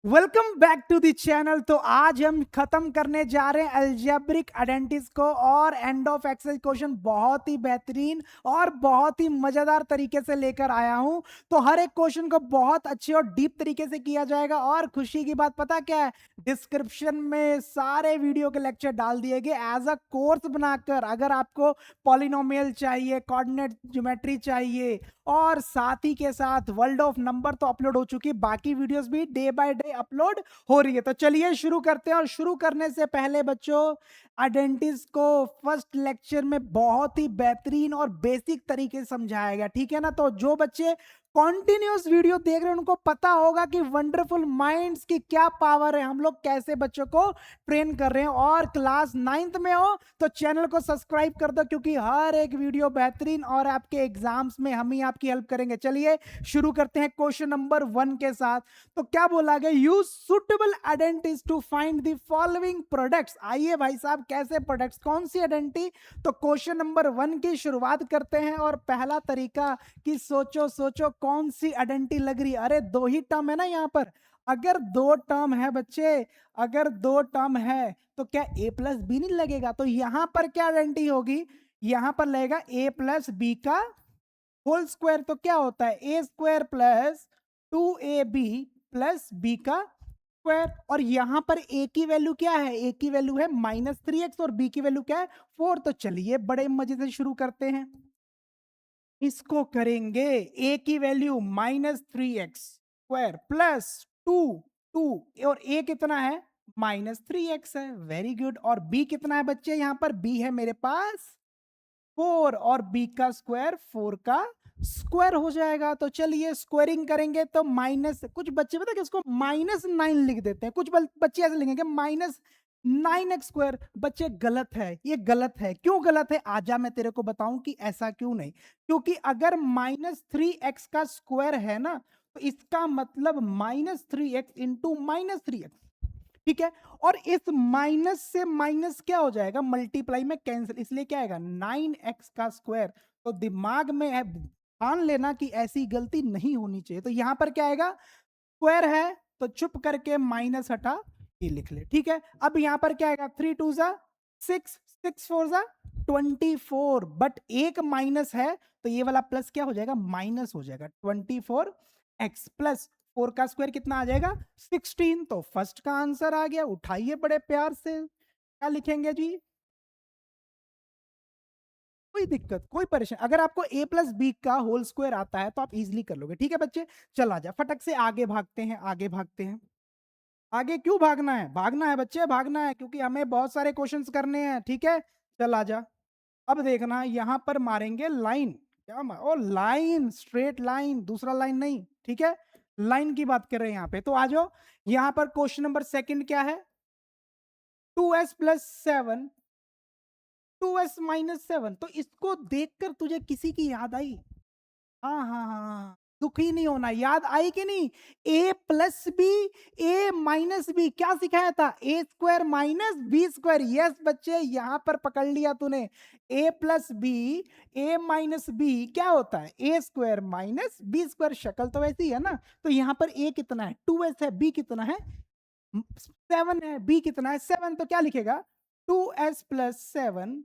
Welcome back to the channel. तो आज हम खत्म करने जा रहे हैं अलजेब्रिक आइडेंटिटीज को और एंड ऑफ एक्सरसाइज क्वेश्चन बहुत ही बेहतरीन और बहुत ही मजेदार तरीके से लेकर आया हूं। तो हर एक क्वेश्चन को बहुत अच्छे और डीप तरीके से किया जाएगा। और खुशी की बात पता क्या है, डिस्क्रिप्शन में सारे वीडियो के लेक्चर डाल दिए गए एज अ कोर्स बनाकर। अगर आपको पॉलिनोमियल चाहिए, कोऑर्डिनेट ज्योमेट्री चाहिए और साथ ही के साथ वर्ल्ड ऑफ नंबर तो अपलोड हो चुकी है, बाकी वीडियोस भी डे बाय डे अपलोड हो रही है। तो चलिए शुरू करते हैं। और शुरू करने से पहले बच्चों, आइडेंटिटीज को फर्स्ट लेक्चर में बहुत ही बेहतरीन और बेसिक तरीके से समझाया गया, ठीक है ना। तो जो बच्चे कॉन्टिन्यूस वीडियो देख रहे हैं उनको पता होगा कि वंडरफुल माइंड्स की क्या पावर है, हम लोग कैसे बच्चों को ट्रेन कर रहे हैं। और क्लास 9th में हो तो चैनल को सब्सक्राइब कर दो, क्योंकि हर एक वीडियो बेहतरीन और आपके एग्जाम्स में हम ही आपकी हेल्प करेंगे। चलिए शुरू करते हैं क्वेश्चन नंबर 1 के साथ। तो क्या बोला गया, use suitable identities to find the following products. आइए भाई साहब, कैसे प्रोडक्ट्स, कौन सी आइडेंटिटी। तो क्वेश्चन नंबर 1 की शुरुआत करते हैं। और पहला तरीका कि सोचो सोचो कौन सी आइडेंटिटी लग रही है। अरे दो ही टर्म है ना यहाँ पर। अगर दो टर्म है बच्चे, अगर दो टर्म है तो क्या ए प्लस बी नहीं लगेगा। तो यहां पर क्या आइडेंटिटी होगी, यहां पर लगेगा ए प्लस बी का होल स्क्वायर। तो क्या होता है, a square plus 2ab plus B का स्क्वायर। और यहां पर ए की वैल्यू क्या है, ए की वैल्यू है -3x और बी की वैल्यू क्या है 4। तो चलिए बड़े मजे से शुरू करते हैं। इसको करेंगे, ए की वैल्यू -3x² प्लस 2 और ए कितना है -3x है। Very good. और बी कितना है बच्चे, यहां पर बी है मेरे पास 4 और बी का स्क्वायर 4 का स्क्वायर हो जाएगा। तो चलिए स्क्वायरिंग करेंगे तो माइनस, कुछ बच्चे पता है कि उसको -9 लिख देते हैं, कुछ बच्चे ऐसे लिखेंगे -9x²। बच्चे गलत है, ये गलत है। क्यों गलत है, आजा मैं तेरे को बताऊं कि ऐसा क्यों नहीं। क्योंकि अगर -3x का स्क्वायर है ना, तो इसका मतलब -3x इंटू -3x, ठीक है। और इस माइनस से माइनस क्या हो जाएगा, मल्टीप्लाई में कैंसिल, इसलिए क्या आएगा 9x का स्क्वायर। तो दिमाग में है, ध्यान लेना कि ऐसी गलती नहीं होनी चाहिए। तो यहां पर क्या आएगा, स्क्वायर है तो चुप करके माइनस हटा ये लिख ले, ठीक है। अब यहां पर क्या आएगा, 3 2 जा 6, 6 4 जा 24। बट एक माइनस है तो ये वाला प्लस क्या हो जाएगा, माइनस हो जाएगा। 24x प्लस 4 का स्क्वायर कितना आ जाएगा 16। तो फर्स्ट का आंसर आ गया। उठाइए बड़े प्यार से, क्या लिखेंगे जी, कोई दिक्कत कोई परेशानी। अगर आपको a प्लस बी का होल स्क्वायर आता है तो आप इजीली कर लोगे, ठीक है बच्चे। चल आ जा, फटक से आगे भागते हैं, आगे भागते हैं। आगे क्यों भागना है, भागना है बच्चे, भागना है, क्योंकि हमें बहुत सारे क्वेश्चंस करने हैं, ठीक है। चल आ जा। अब देखना यहां पर मारेंगे लाइन, क्या ओ लाइन, स्ट्रेट लाइन, दूसरा लाइन नहीं, ठीक है। लाइन की बात कर रहे हैं यहां पे। तो आ जाओ, यहां पर क्वेश्चन नंबर सेकंड क्या है, 2s+7 2s-7। तो इसको देखकर तुझे किसी की याद आई, हाँ हाँ हाँ हाँ, दुखी नहीं होना, याद आई कि नहीं। A plus B, a minus b, क्या सिखाया था, a square minus b square. Yes बच्चे, यहां पर पकड़ लिया तूने। A plus B, a minus b क्या होता है, a square minus b square. शक्ल तो वैसी है ना। तो यहां पर ए कितना है 2s है, बी कितना है 7 है, बी कितना है 7। तो क्या लिखेगा 2s+7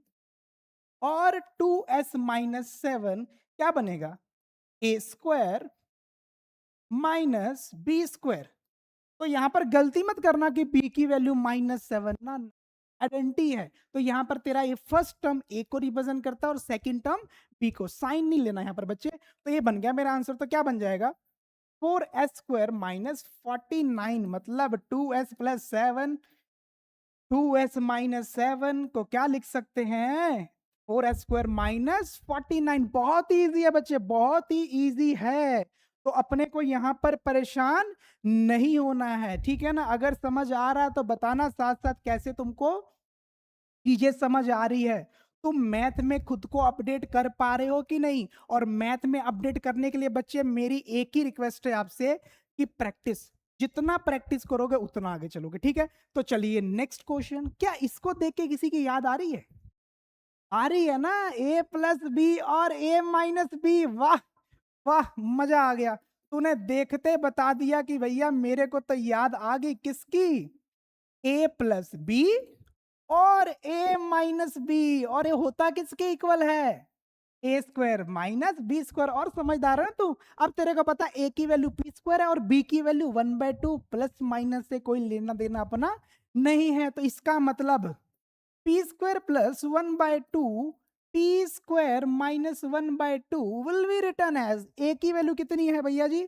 और 2s-7 क्या बनेगा, ए स्क्वायर माइनस बी स्क्वायर। तो यहां पर गलती मत करना कि बी की वैल्यू -7 ना, आइडेंटिटी है। तो यहां पर तेरा ये फर्स्ट टर्म ए को रिप्रेजेंट करता है और सेकंड टर्म बी को, साइन नहीं लेना यहां पर बच्चे। तो ये बन गया मेरा आंसर। तो क्या बन जाएगा 4s² -49, मतलब 2s+7, 2s-7 को क्या लिख सकते हैं 4s² -49। बहुत ही ईजी है बच्चे, बहुत ही ईजी है। तो अपने को यहां पर परेशान नहीं होना है, ठीक है ना। अगर समझ आ रहा है तो बताना साथ साथ कैसे तुमको चीजें समझ आ रही है। तुम मैथ में खुद को अपडेट कर पा रहे हो कि नहीं। और मैथ में अपडेट करने के लिए बच्चे मेरी एक ही रिक्वेस्ट है आपसे कि प्रैक्टिस, जितना प्रैक्टिस करोगे उतना आगे चलोगे, ठीक है। तो चलिए नेक्स्ट क्वेश्चन। क्या इसको देख के किसी की याद आ रही है, आ रही है ना, a प्लस बी और a माइनस बी, वाह वाह, मजा आ गया। तूने देखते बता दिया कि भैया मेरे को तो याद आ गई किसकी, ए प्लस बी और ए माइनस बी, और ये होता किसके इक्वल है, a square minus b square. और समझदार है तू। अब तेरे को पता ए की वैल्यू पी स्क्वायर है और बी की वैल्यू 1/2, प्लस माइनस से कोई लेना देना अपना नहीं है। तो इसका मतलब p square plus 1/2 p square minus 1/2 will be return as, a की वैल्यू कितनी है भैया जी,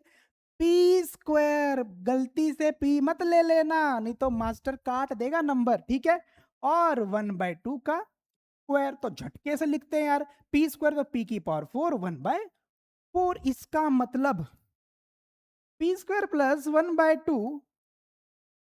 पी स्क्वायर। गलती से पी मत ले लेना, नहीं तो मास्टर काट देगा नंबर, ठीक है। और 1/2 का स्क्वायर तो झटके से लिखते हैं यार, पी स्क्वायर तो पी की पावर 4 1/4। इसका मतलब p square plus 1/2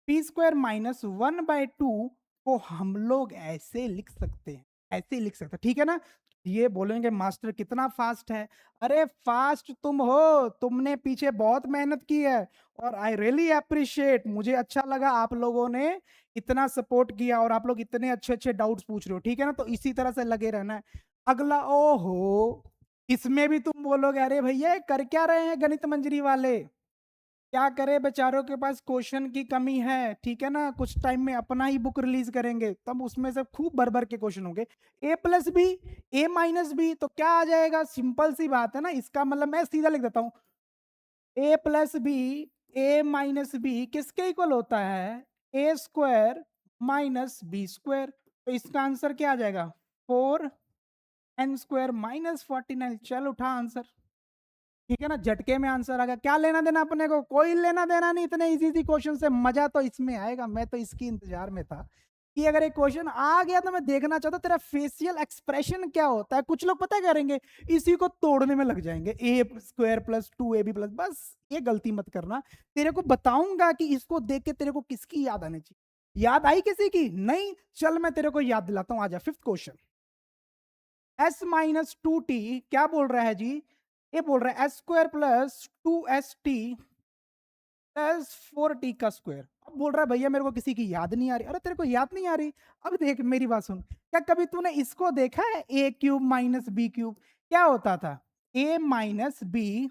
p square minus 1/2 को हम लोग ऐसे लिख सकते हैं, ऐसे लिख सकते हैं, ठीक है ना। ये बोलेंगे मास्टर कितना फास्ट है, अरे फास्ट तुम हो, तुमने पीछे बहुत मेहनत की है और आई रियली अप्रिशिएट, मुझे अच्छा लगा आप लोगों ने इतना सपोर्ट किया और आप लोग इतने अच्छे अच्छे डाउट्स पूछ रहे हो, ठीक है ना। तो इसी तरह से लगे रहना है। अगला, ओहो, इसमें भी तुम बोलोगे अरे भैया कर क्या रहे हैं गणित मंजरी वाले, क्या करे बेचारों के पास क्वेश्चन की कमी है, ठीक है ना। कुछ टाइम में अपना ही बुक रिलीज करेंगे, तब उसमें से खूब भर भर के क्वेश्चन होंगे। ए plus B a minus B तो क्या आ जाएगा, सिंपल सी बात है ना। इसका मतलब मैं सीधा लिख देता हूं, ए plus B a minus B किसके इक्वल होता है, a square minus b square. तो इसका आंसर क्या आ जाएगा, 4n² माइनस 49। चल उठा आंसर, ठीक है ना, झटके में आंसर आ गया। क्या लेना देना अपने को, कोई लेना देना नहीं इतने इजी इजी क्वेश्चन से। मजा तो इसमें आएगा, मैं तो इसकी इंतजार में था कि अगर एक क्वेश्चन आ गया तो मैं देखना चाहता तेरा फेशियल एक्सप्रेशन क्या होता है। कुछ लोग पता करेंगे, इसी को तोड़ने में लग जाएंगे, ए स्क्वायर प्लस 2ab प्लस। बस ये गलती मत करना, तेरे को बताऊंगा कि इसको देख के तेरे को किसकी याद आनी चाहिए। याद आई किसी की नहीं, चल मैं तेरे को याद दिलाता हूं, आजा। फिफ्थ क्वेश्चन, s-2t क्या बोल रहा है जी, ये बोल रहा है s² plus 2st plus 4t का स्क्वायर। अब बोल रहा है भैया मेरे को किसी की याद नहीं आ रही। अरे तेरे को याद नहीं आ रही, अब देख मेरी बात सुन, क्या कभी तूने इसको देखा है, a cube minus B cube क्या होता था, a minus B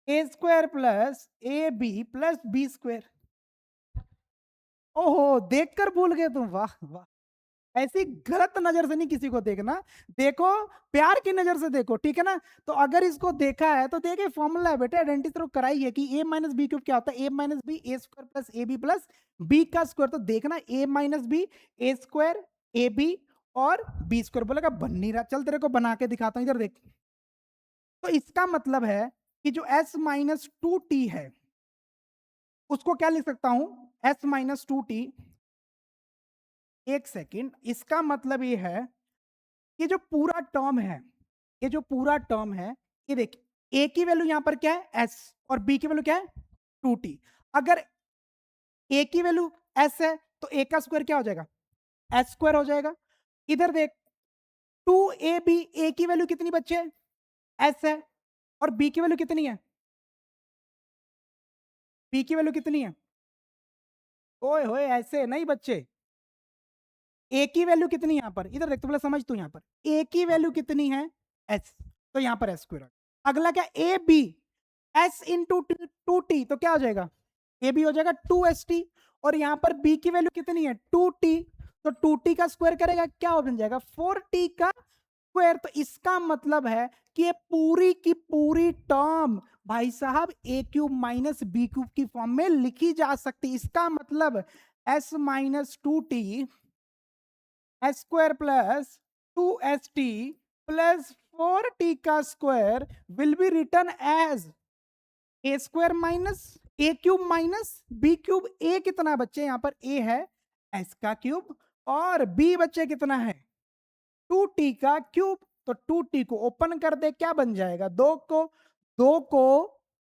A square plus A B plus B square. ओहो, देखकर भूल गए तुम, वाह वाह। ऐसी गलत नजर से नहीं किसी को देखना, देखो प्यार की नजर से देखो, ठीक है ना। तो अगर इसको देखा है तो देखिए फॉर्मूला है बेटे, आइडेंटिटी तो कराई है कि ए माइनस बी क्यूब क्या होता है, a minus B A square plus A B plus B का स्क्वायर। तो देखना a minus B A square a b और बी स्क्वायर। बोलेगा बन नहीं रहा, चल तेरे को बना के दिखाता हूं, इधर देख। तो इसका मतलब है कि जो s-2t है उसको क्या लिख सकता हूं, s-2t। एक सेकेंड, इसका मतलब ये है, ये जो पूरा टर्म है, ये जो पूरा टर्म है, ये देखिए ए की वैल्यू यहां पर क्या है s और बी की वैल्यू क्या है 2t। अगर ए की वैल्यू s है तो ए का स्क्वायर क्या हो जाएगा, s स्क्वायर हो जाएगा। इधर देख 2ab, ए की वैल्यू कितनी बच्चे s है और b की वैल्यू कितनी है, b की वैल्यू कितनी है, ओए होए ऐसे नहीं बच्चे, ए की वैल्यू कितनी यहां पर, इधर देख तो बोला समझ तू, यहां पर ए की वैल्यू कितनी है s, तो यहां पर s स्क्वायर। अगला क्या, A B s into 2t तो क्या हो जाएगा, ए बी हो जाएगा 2st। और यहां पर b की वैल्यू कितनी है 2t, तो 2t का स्क्वायर करेगा क्या बन जाएगा 4t का स्क्वायर। तो इसका मतलब है कि ये पूरी की पूरी टर्म भाई साहब ए क्यूब माइनस बी क्यूब की फॉर्म में लिखी जा सकती। इसका मतलब s-2t S square plus 2st plus 4t का square will be return as a square minus a cube minus B cube. A कितना बच्चे यहाँ पर, ए है एस का क्यूब और बी बच्चे कितना है 2t का क्यूब। तो 2t को ओपन कर दे, क्या बन जाएगा, दो को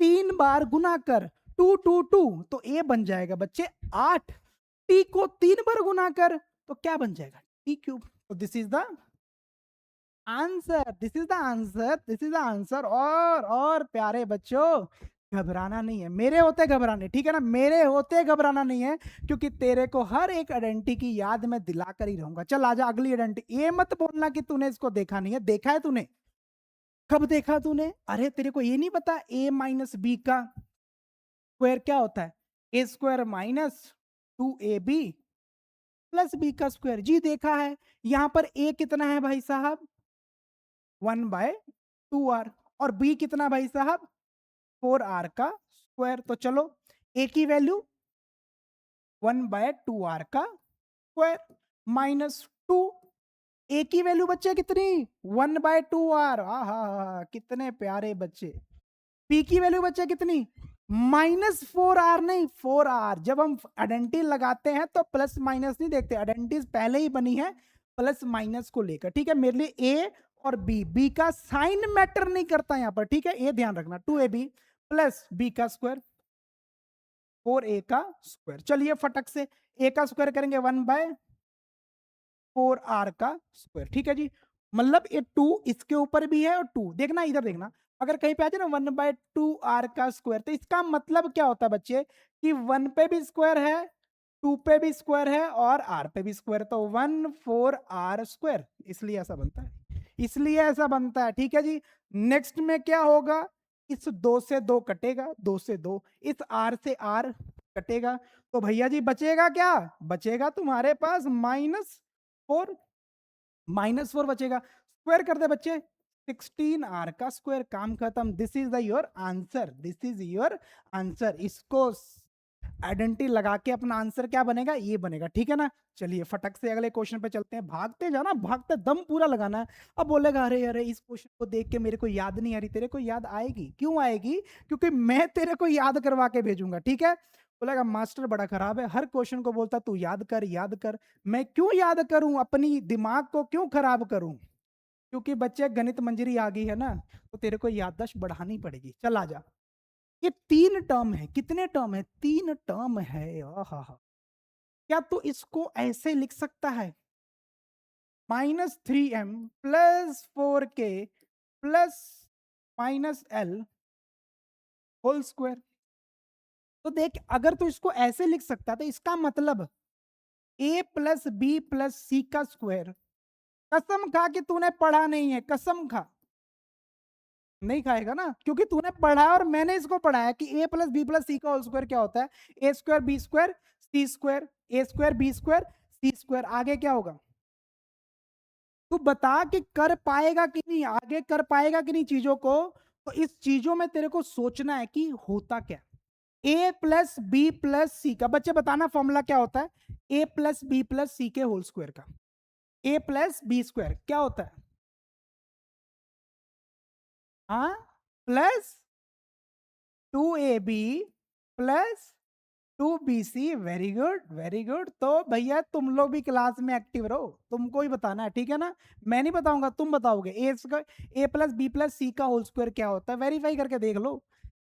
3 बार गुना कर 2 तो ए बन जाएगा बच्चे 8। टी को 3 बार गुना कर तो क्या बन जाएगा टी क्यूब। तो this is the answer, this is the answer, this is the answer. और प्यारे बच्चों घबराना नहीं है, मेरे होते घबराने, ठीक है ना, मेरे होते घबराना नहीं है, क्योंकि तेरे को हर एक आइडेंटिटी की याद मैं दिलाकर ही रहूंगा। चल आजा अगली आइडेंटिटी। ये मत बोलना कि तूने इसको देखा नहीं है, देखा है तूने, कब देखा तूने? अरे तेरे को ये नहीं पता a माइनस बी का स्क्वायर क्या होता है? A square minus 2ab plus B का स्क्वायर। जी देखा है। यहां पर a कितना है भाई साहब? 1/2r। और b कितना भाई साहब? 4r का स्क्वायर। तो चलो a की वैल्यू 1/2r का स्क्वायर माइनस 2। ए की वैल्यू बच्चे कितनी? 1/2r। हा कितने प्यारे बच्चे। पी की वैल्यू बच्चे कितनी? -4r नहीं 4r। जब हम आइडेंटिटी लगाते हैं तो प्लस माइनस नहीं देखते, आइडेंटिटी पहले ही बनी है प्लस माइनस को लेकर। ठीक है, मेरे लिए ए और बी का साइन मैटर नहीं करता यहां पर। ठीक है, ये ध्यान रखना। 2ab प्लस बी का स्क्वायर 4a का स्क्वायर। चलिए फटक से a का स्क्वायर करेंगे 1/4r का स्क्वायर। ठीक है जी, मतलब ये 2 इसके ऊपर भी है और 2 देखना, इधर देखना। अगर कहीं पे आ जाए ना 1/2r का स्क्वायर, तो इसका मतलब क्या होता है बच्चे कि 1 पे भी स्क्वायर है, 2 पे भी स्क्वायर है और r पे भी स्क्वायर। तो 1/4r स्क्वायर, इसलिए ऐसा बनता है, इसलिए ऐसा बनता है। ठीक है जी, नेक्स्ट में क्या होगा? इस 2 से 2 कटेगा, 2 से 2, इस r से r कटेगा। तो भैया जी बचेगा क्या? बचेगा तुम्हारे पास -4। -4 बचेगा। स्क्वायर कर दे बच्चे, 16r का स्क्वायर। काम खत्म। This is the your answer, this is your answer. इसको आइडेंटिटी लगा के अपना आंसर क्या बनेगा? ये बनेगा। ठीक है ना? चलिए फटक से अगले क्वेश्चन पे चलते हैं। भागते जाना, भागते दम पूरा लगाना है। अब बोलेगा अरे अरे इस क्वेश्चन को देख के मेरे को याद नहीं आ रही। तेरे को याद आएगी। क्यों आएगी? क्योंकि मैं तेरे को याद करवा के भेजूंगा। ठीक है? बोलेगा मास्टर बड़ा खराब है, हर क्वेश्चन को बोलता तू याद कर याद कर। मैं क्यों याद करूं? अपनी दिमाग को क्यों खराब करूं? क्योंकि बच्चे गणित मंजरी आ गई है ना, तो तेरे को याददाश्त बढ़ानी पड़ेगी। चल आ जा। ये 3 टर्म है। कितने टर्म है? 3 टर्म है। आहा, क्या तू इसको ऐसे लिख सकता है? -3m plus 4k plus -l whole square. तो देख, अगर तू इसको ऐसे लिख सकता तो इसका मतलब a plus B plus c का स्क्वायर। कसम खा कि तूने पढ़ा नहीं है, कसम खा। नहीं खाएगा ना, क्योंकि तूने पढ़ा और मैंने इसको पढ़ाया कि a plus B plus c का होल स्क्वायर क्या होता है? A square b square c square, A square b square c square. आगे क्या होगा? तू बता कि कर पाएगा कि नहीं, आगे कर पाएगा कि नहीं चीजों को। तो इस चीजों में तेरे को सोचना है कि होता क्या। ए प्लस बी प्लस सी का, बच्चे बताना फॉर्मूला क्या होता है? ए प्लस बी प्लस सी के होल स्क्वायर का। ए प्लस बी स्क्वायर क्या होता है? हाँ, plus 2ab plus 2bc। Very good very good. तो भैया तुम लोग भी क्लास में एक्टिव रहो, तुमको ही बताना है। ठीक है ना? मैं नहीं बताऊंगा, तुम बताओगे। A plus B plus c का होल स्क्वायर क्या होता है? वेरीफाई करके देख लो।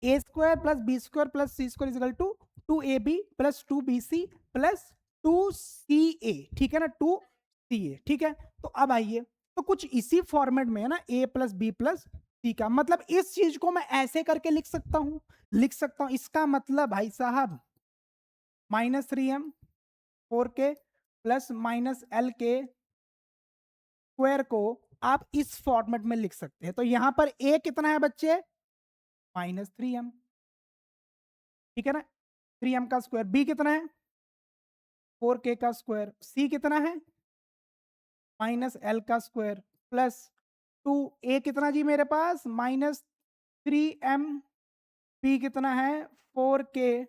A square plus B square plus c square equal to 2ab plus 2bc plus 2ca। ठीक है ना? 2ca। ठीक है, तो अब आइए, तो कुछ इसी फॉर्मेट में है ना, ए प्लस बी प्लस सी का मतलब इस चीज को मैं ऐसे करके लिख सकता हूं, लिख सकता हूं। इसका मतलब भाई साहब -3m 4k प्लस -l के स्क्वायर को आप इस फॉर्मेट में लिख सकते हैं। तो यहां पर a कितना है बच्चे? -3m। ठीक है ना? 3m का स्क्वायर। बी कितना है? 4k का स्क्वायर। सी कितना है? -l का स्क्वायर प्लस 2a कितना जी मेरे पास? -3m। बी कितना है? 4k।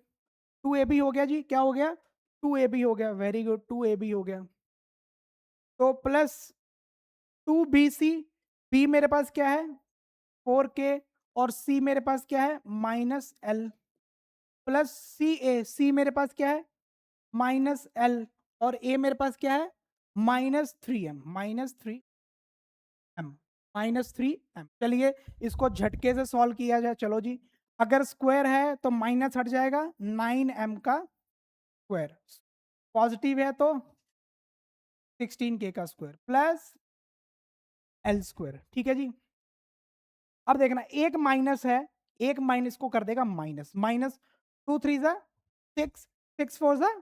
2ab हो गया जी, क्या हो गया? 2ab हो गया। वेरी गुड, 2ab हो गया। तो प्लस 2bc। बी मेरे पास क्या है? 4k। और सी मेरे पास क्या है? -l प्लस सी मेरे पास क्या है? -l। और ए मेरे पास क्या है? -3m। -3m। चलिए इसको झटके से सॉल्व किया जाए। चलो जी, अगर स्क्वायर है तो माइनस हट जाएगा, 9m का स्क्वायर। पॉजिटिव है तो 16k का स्क्वायर प्लस l स्क्वायर। ठीक है जी, अब देखना एक माइनस है, एक माइनस को कर देगा माइनस। -2 3 6, 6 4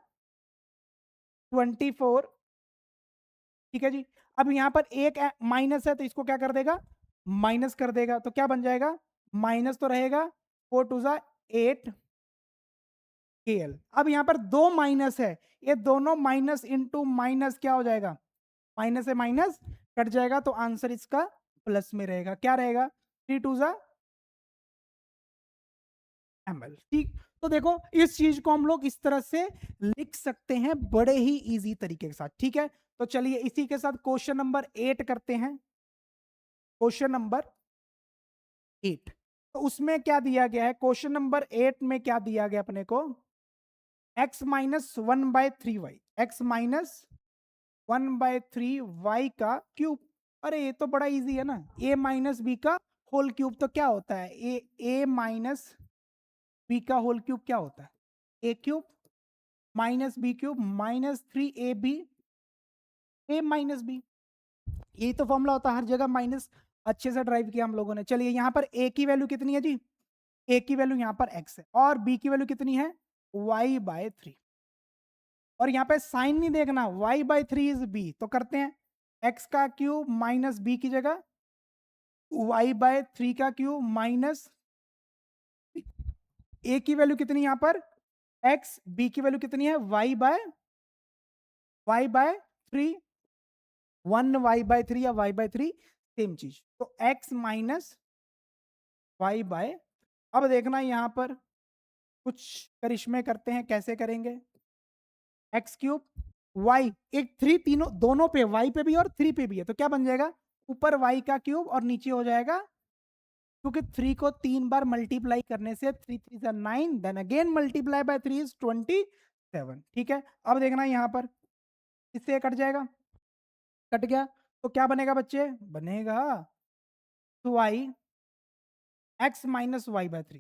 24। ठीक है जी, अब यहां पर एक माइनस है तो इसको क्या कर देगा? माइनस कर देगा तो क्या बन जाएगा, माइनस तो रहेगा, 4 टू जा 8 KL। अब यहाँ पर दो माइनस है, ये दोनों माइनस इंटू माइनस क्या हो जाएगा, माइनस से माइनस कट जाएगा, तो आंसर इसका प्लस में रहेगा, क्या रहेगा, 3 टू जा ml। ठीक, तो देखो इस चीज को हम लोग इस तरह से लिख सकते हैं बड़े ही इजी तरीके के साथ। ठीक है, तो चलिए इसी के साथ क्वेश्चन नंबर 8 करते हैं। क्वेश्चन नंबर 8, तो उसमें क्या दिया गया है, क्वेश्चन नंबर 8 में क्या दिया गया अपने को, x minus 1/3y, x minus 1/3y का क्यूब। अरे ये तो बड़ा इजी है ना, a माइनस बी का होल क्यूब तो क्या होता है, ए माइनस बी का होल क्यूब क्या होता है, a cube minus B cube minus 3ab a minus b. यही तो फॉर्मूला होता है हर जगह, माइनस अच्छे से ड्राइव किया हम लोगों ने। चलिए यहाँ पर ए की वैल्यू कितनी है जी, ए की वैल्यू यहाँ पर x है, और बी की वैल्यू कितनी है, y/3। और यहाँ पे साइन नहीं देखना, y/3 इज b, तो करते हैं x का क्यूब माइनस बी की जगह y/3 का क्यूब माइनस, a की वैल्यू कितनी यहाँ पर x, b की वैल्यू कितनी है y/3, 1y/3 या y/3 सेम चीज, तो x माइनस y/, अब देखना यहाँ पर कुछ करिश्मे करते हैं, कैसे करेंगे, एक्स क्यूब वाई, एक थ्री तीनों दोनों पे, वाई पे भी और थ्री पे भी है, तो क्या बन जाएगा, ऊपर वाई का क्यूब और नीचे हो जाएगा, क्योंकि थ्री को 3 बार मल्टीप्लाई करने से 3 3 जा 9, then again multiply by 3 is 27। ठीक है, अब देखना यहाँ पर इससे कट जाएगा, कट गया, तो क्या बनेगा बच्चे, बनेगा वाई एक्स माइनस y/3।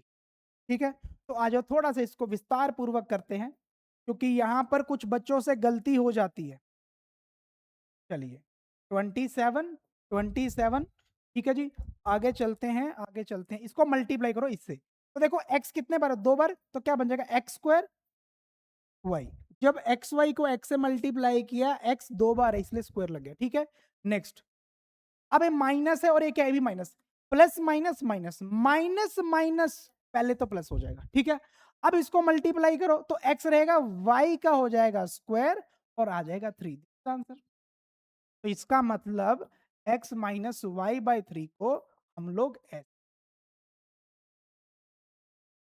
ठीक है, तो आ जाओ थोड़ा सा इसको विस्तार पूर्वक करते हैं, क्योंकि यहां पर कुछ बच्चों से गलती हो जाती है। चलिए 27 ठीक है जी, आगे चलते हैं, आगे चलते हैं, इसको मल्टीप्लाई करो इससे, तो देखो x कितने बार, 2 बार, तो क्या बन जाएगा एक्स स्क्वायर वाई। जब एक्स वाई को x से मल्टीप्लाई किया, x 2 बार है इसलिए स्क्वायर लग गया। ठीक है, नेक्स्ट, अब ये माइनस है और ये क्या है भी minus, plus minus minus minus minus, पहले तो प्लस हो जाएगा। ठीक है, अब इसको मल्टीप्लाई करो तो x रहेगा y का हो जाएगा स्क्वायर और आ जाएगा 3 आंसर। तो इसका मतलब x माइनस y/3 को हम लोग ऐसे,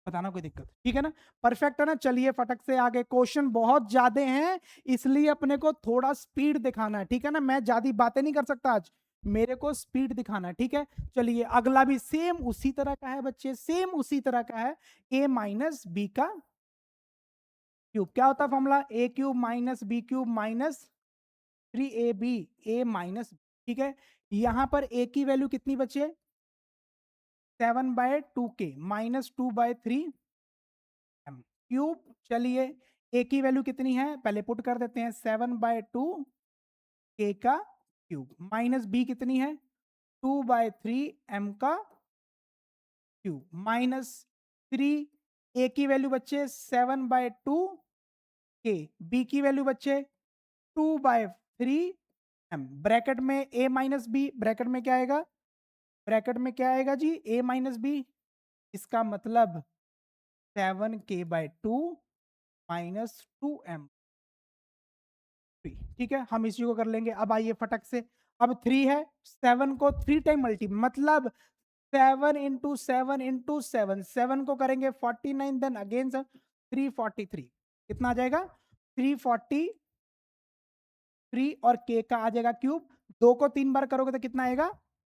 बताना कोई दिक्कत, ठीक है ना, परफेक्ट है ना। चलिए फटक से आगे, क्वेश्चन बहुत ज्यादा हैं इसलिए अपने को थोड़ा स्पीड दिखाना है, ठीक है ना, मैं ज्यादा बातें नहीं कर सकता आज, मेरे को स्पीड दिखाना है। ठीक है, चलिए अगला भी सेम उसी तरह का है बच्चे, सेम उसी तरह का है, a माइनस बी का क्यूब, क्या होता है formula, a cube minus B cube minus 3ab a minus, ठीक है, यहां पर a की वैल्यू कितनी बचे, 7/2k माइनस 2/3 m क्यूब। चलिए a की वैल्यू कितनी है, पहले पुट कर देते हैं, 7/2 k का क्यूब माइनस b कितनी है, 2/3 m का क्यूब माइनस 3, a की वैल्यू बच्चे 7/2 k, b की वैल्यू बच्चे 2/3 m, ब्रैकेट में a माइनस बी, ब्रैकेट में क्या आएगा, ब्रैकेट में क्या आएगा जी, a माइनस बी, इसका मतलब 7k/2 माइनस 2m। ठीक है, हम इसी को कर लेंगे। अब आइए फटक से, अब 3 है, 7 को 3 टाइम मल्टी, मतलब 7 इंटू 7 इंटू 7, 7 को करेंगे 49, देन अगेन 343, कितना आ जाएगा 343, और k का आ जाएगा क्यूब, 2 को 3 बार करोगे तो कितना आएगा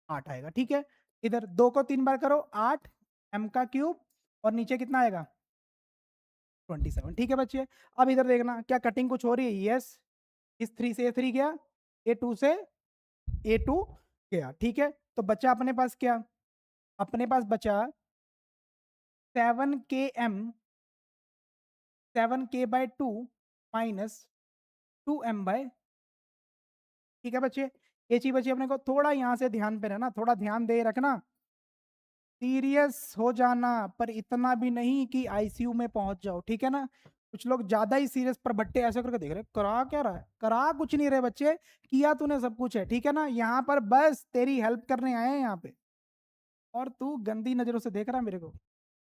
8 आएगा। ठीक है, इधर 2 को 3 बार करो 8 m का क्यूब, और नीचे कितना आएगा 27। ठीक है बच्चे, अब इधर देखना क्या कटिंग कुछ हो रही है, यस, इस 3 से A3 गया, A2 से A2 गया। ठीक है, तो बचा अपने पास क्या, अपने पास बचा 7km, 7k/2 minus 2m bye, ठीक है बच्चे, ये चीज बची अपने को, थोड़ा यहाँ से ध्यान पे रहना, थोड़ा ध्यान दे रखना, सीरियस हो जाना, पर इतना भी नहीं कि आईसीयू में पहुंच जाओ। ठीक है ना, कुछ लोग ज्यादा ही सीरियस पर बट्टे ऐसे करके देख रहे, करा क्या रहा है, करा कुछ नहीं रहे बच्चे, किया तूने सब कुछ है। ठीक है ना, यहाँ पर बस तेरी हेल्प करने आए हैं यहाँ पे। और तू गंदी नजरों से देख रहा है मेरे को।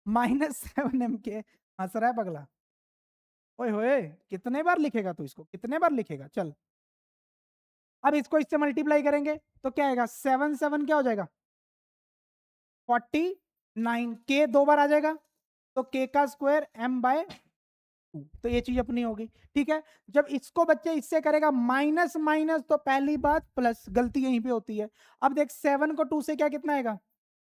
-7 MK हंस रहा है पगला। ओए होए, कितने बार लिखेगा तू इसको, कितने बार लिखेगा? चल, अब इसको इससे मल्टीप्लाई करेंगे तो क्या आएगा? 7 7 क्या हो जाएगा? 49। के 2 बार आ जाएगा तो के का स्क्वायर m/2, तो ये चीज अपनी होगी। ठीक है, जब इसको बच्चे इससे करेगा माइनस माइनस तो पहली बात प्लस, गलती यहीं पे होती है। अब देख 7 को 2 से क्या कितना आएगा?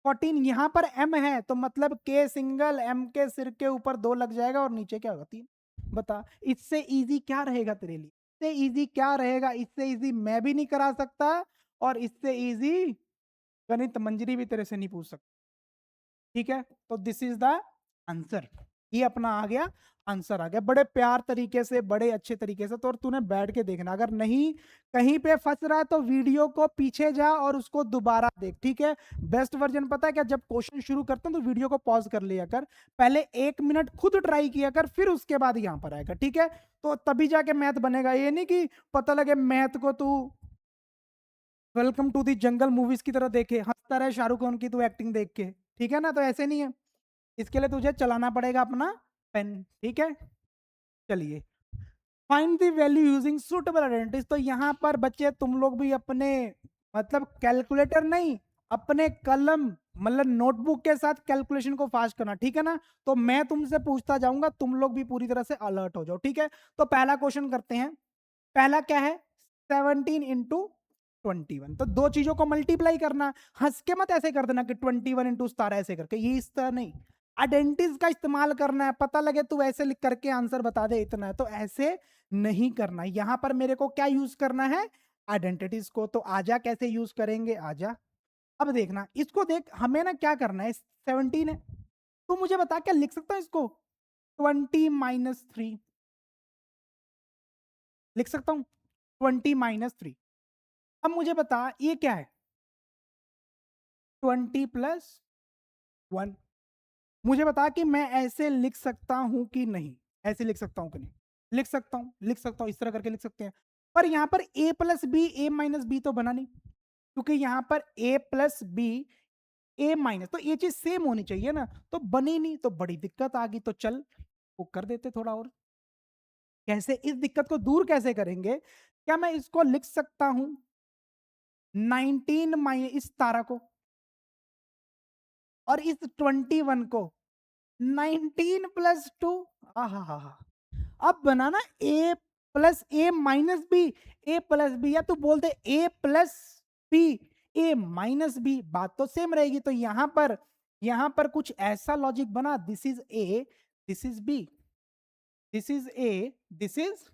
14। यहां पर m है तो मतलब के सिंगल, m के सिर के ऊपर 2 लग जाएगा और नीचे क्या होगा? 3। बता, इससे इजी क्या रहेगा तेरे लिए? इससे इजी क्या रहेगा? इससे इजी मैं भी नहीं करा सकता और इससे इजी गणित मंजरी भी तेरे से नहीं पूछ सकता। ठीक है, तो दिस इज द आंसर। ये अपना आ गया, आंसर आ गया बड़े प्यार तरीके से, बड़े अच्छे तरीके से। तो और तूने बैठ के देखना, अगर नहीं कहीं पे फंस रहा है तो वीडियो को पीछे जा और उसको दोबारा देख। ठीक है, बेस्ट वर्जन पता है क्या? जब क्वेश्चन शुरू करते हैं तो वीडियो को पॉज कर लिया कर, पहले 1 मिनट खुद ट्राई किया कर, फिर उसके बाद यहाँ पर आएगा। ठीक है, तो तभी जाके मैथ बनेगा। ये नहीं कि पता लगे मैथ को तू welcome to the jungle movies की तरह देखे, हंसता रहे शाहरुख खान की तू एक्टिंग देख के। ठीक है ना, तो ऐसे नहीं है। इसके लिए तुझे चलाना पड़ेगा अपना पेन। ठीक है, चलिए, find the value using suitable identities. तो यहाँ पर बच्चे तुम लोग भी अपने मतलब कैलकुलेटर नहीं, अपने कलम मतलब नोटबुक के साथ कैलकुलेशन को फास्ट करना। ठीक है ना, तो मैं तुमसे पूछता जाऊंगा, तुम लोग भी पूरी तरह से अलर्ट हो जाओ। ठीक है, तो पहला क्वेश्चन करते हैं। पहला क्या है? 17 × 21। तो दो चीजों को मल्टीप्लाई करना। हंस के मत ऐसे कर देना कि 21 × ऐसे करके, ये इस तरह नहीं। आइडेंटिटीज का इस्तेमाल करना है, पता लगे तू ऐसे लिख करके आंसर बता दे इतना है, तो ऐसे नहीं करना। यहां पर मेरे को क्या यूज करना है? आइडेंटिटीज को। तो आजा कैसे यूज करेंगे, आजा। अब देखना, इसको देख, हमें ना क्या करना है? 17 है, तू मुझे बता क्या लिख सकता है इसको? 20 - 3 लिख सकता हूं, 20 - 3। अब मुझे बता ये क्या है? 20 + 1। मुझे बता कि मैं ऐसे लिख सकता हूं कि नहीं? ऐसे लिख सकता हूं कि नहीं? लिख सकता हूं, लिख सकता हूं, इस तरह करके लिख सकते हैं। पर यहां पर a+b, a-b तो बना नहीं, क्योंकि यहां पर a+b, a-, तो ये चीज सेम होनी चाहिए ना, तो बनी नहीं, तो बड़ी दिक्कत आ गई। तो चल वो कर देते थोड़ा और। कैसे इस दिक्कत को दूर कैसे करेंगे? क्या मैं इसको लिख सकता हूं 19 इस तारा को, और इस 21 को 19 + 2। आहा, अब बनाना a+a-b, a+b, या तू बोलते a+b, a-b, बात तो सेम रहेगी। तो यहां पर कुछ ऐसा लॉजिक बना, this is a, this is b, this is a, this is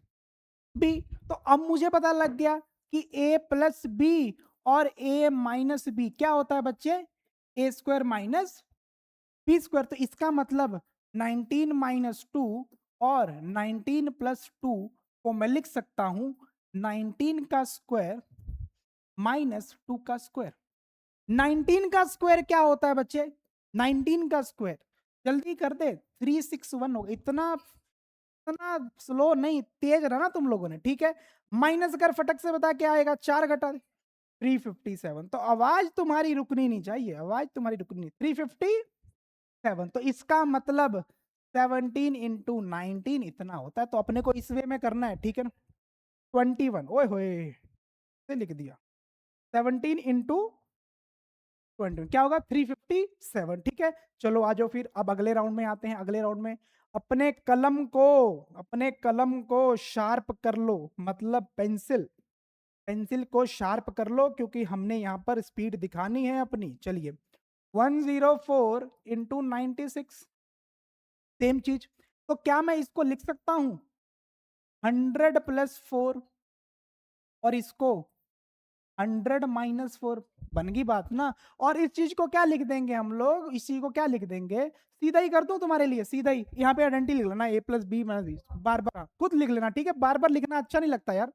b। तो अब मुझे पता लग गया कि a+b और a-b क्या होता है बच्चे? a² - b²। तो इसका मतलब 19 - 2 और 19 + 2 को मैं लिख सकता हूं 19 का स्क्वायर -2 का स्क्वायर। 19 का स्क्वायर क्या होता है बच्चे? 19 का स्क्वायर, जल्दी कर दे, 361 होगा। इतना इतना स्लो नहीं, तेज रहना तुम लोगों ने। ठीक है, माइनस कर फटक से, बता क्या आएगा? 4 घटा 357। तो आवाज तुम्हारी रुकनी नहीं चाहिए, आवाज तुम्हारी रुकनी नहीं। 357, तो इसका मतलब 17 × 19 इतना होता है। तो अपने को इस वे में करना है। ठीक है ना, 21, ओए होए से लिख दिया। 17 × 20 क्या होगा? 357। ठीक है, चलो आ जाओ फिर, अब अगले राउंड में आते हैं। अगले राउंड में अपने कलम को शार्प कर लो, मतलब पेंसिल पेंसिल को शार्प कर लो, क्योंकि हमने यहाँ पर स्पीड दिखानी है अपनी। चलिए, 104 × 96, सेम चीज। तो क्या मैं इसको लिख सकता हूं 100 + 4, और इसको 100 - 4? बन गई बात ना। और इस चीज को क्या लिख देंगे हम लोग? इसी को क्या लिख देंगे? सीधा ही कर दूं तुम्हारे लिए, सीधा ही यहाँ पे आइडेंटिटी लिख लेना, a+b-b, बार बार खुद लिख लेना। ठीक है, बार बार लिखना अच्छा नहीं लगता यार।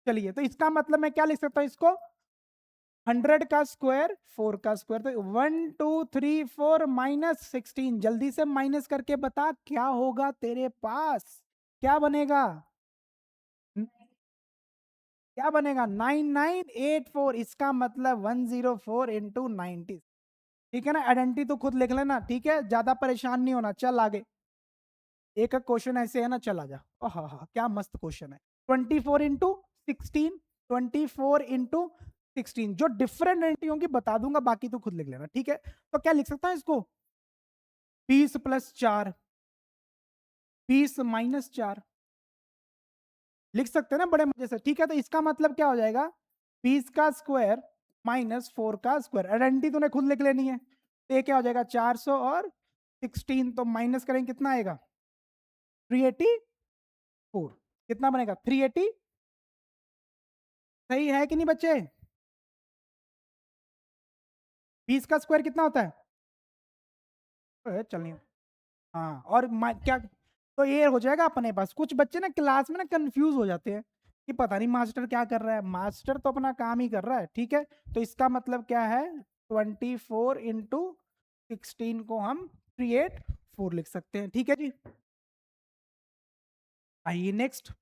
चलिए, तो इसका मतलब मैं क्या लिख सकता हूँ इसको? 100 का स्क्वायर 4 का स्क्वायर। तो 1 2 3 4 -16। जल्दी से माइनस करके बता क्या होगा तेरे पास? क्या बनेगा? क्या बनेगा? 9984। इसका मतलब 104 × 90। ठीक है ना, आइडेंटिटी तो खुद लिख लेना, ठीक है, ज्यादा परेशान नहीं होना। चल आगे, एक क्वेश्चन ऐसे है ना, चल आ जा। हाँ हाँ, क्या मस्त क्वेश्चन है। 24 into 16, 24 into 16, जो डिफरेंट आइडेंटिटी होंगी बता दूंगा, बाकी तो खुद लिख लेना, ठीक है। तो क्या लिख सकता है इसको, 20+4, 20-4 लिख सकते हैं ना बड़े मजे से, ठीक है। तो इसका मतलब क्या हो जाएगा, 20 का स्क्वायर -4 का स्क्वायर। आइडेंटिटी तूने खुद लिख लेनी है। तो ये क्या हो जाएगा, 400 और 16, तो माइनस करेंगे कितना आएगा, 384। कितना बनेगा, 380। सही है कि नहीं बच्चे, 20 का स्क्वायर कितना होता है, चलिए। हाँ, और क्या, तो ये हो जाएगा अपने पास। कुछ बच्चे ना क्लास में ना कंफ्यूज हो जाते हैं कि पता नहीं मास्टर क्या कर रहा है। मास्टर तो अपना काम ही कर रहा है, ठीक है। तो इसका मतलब क्या है, 24 into 16 को हम 384 लिख सकते हैं, ठीक है जी। आइए नेक्स्ट।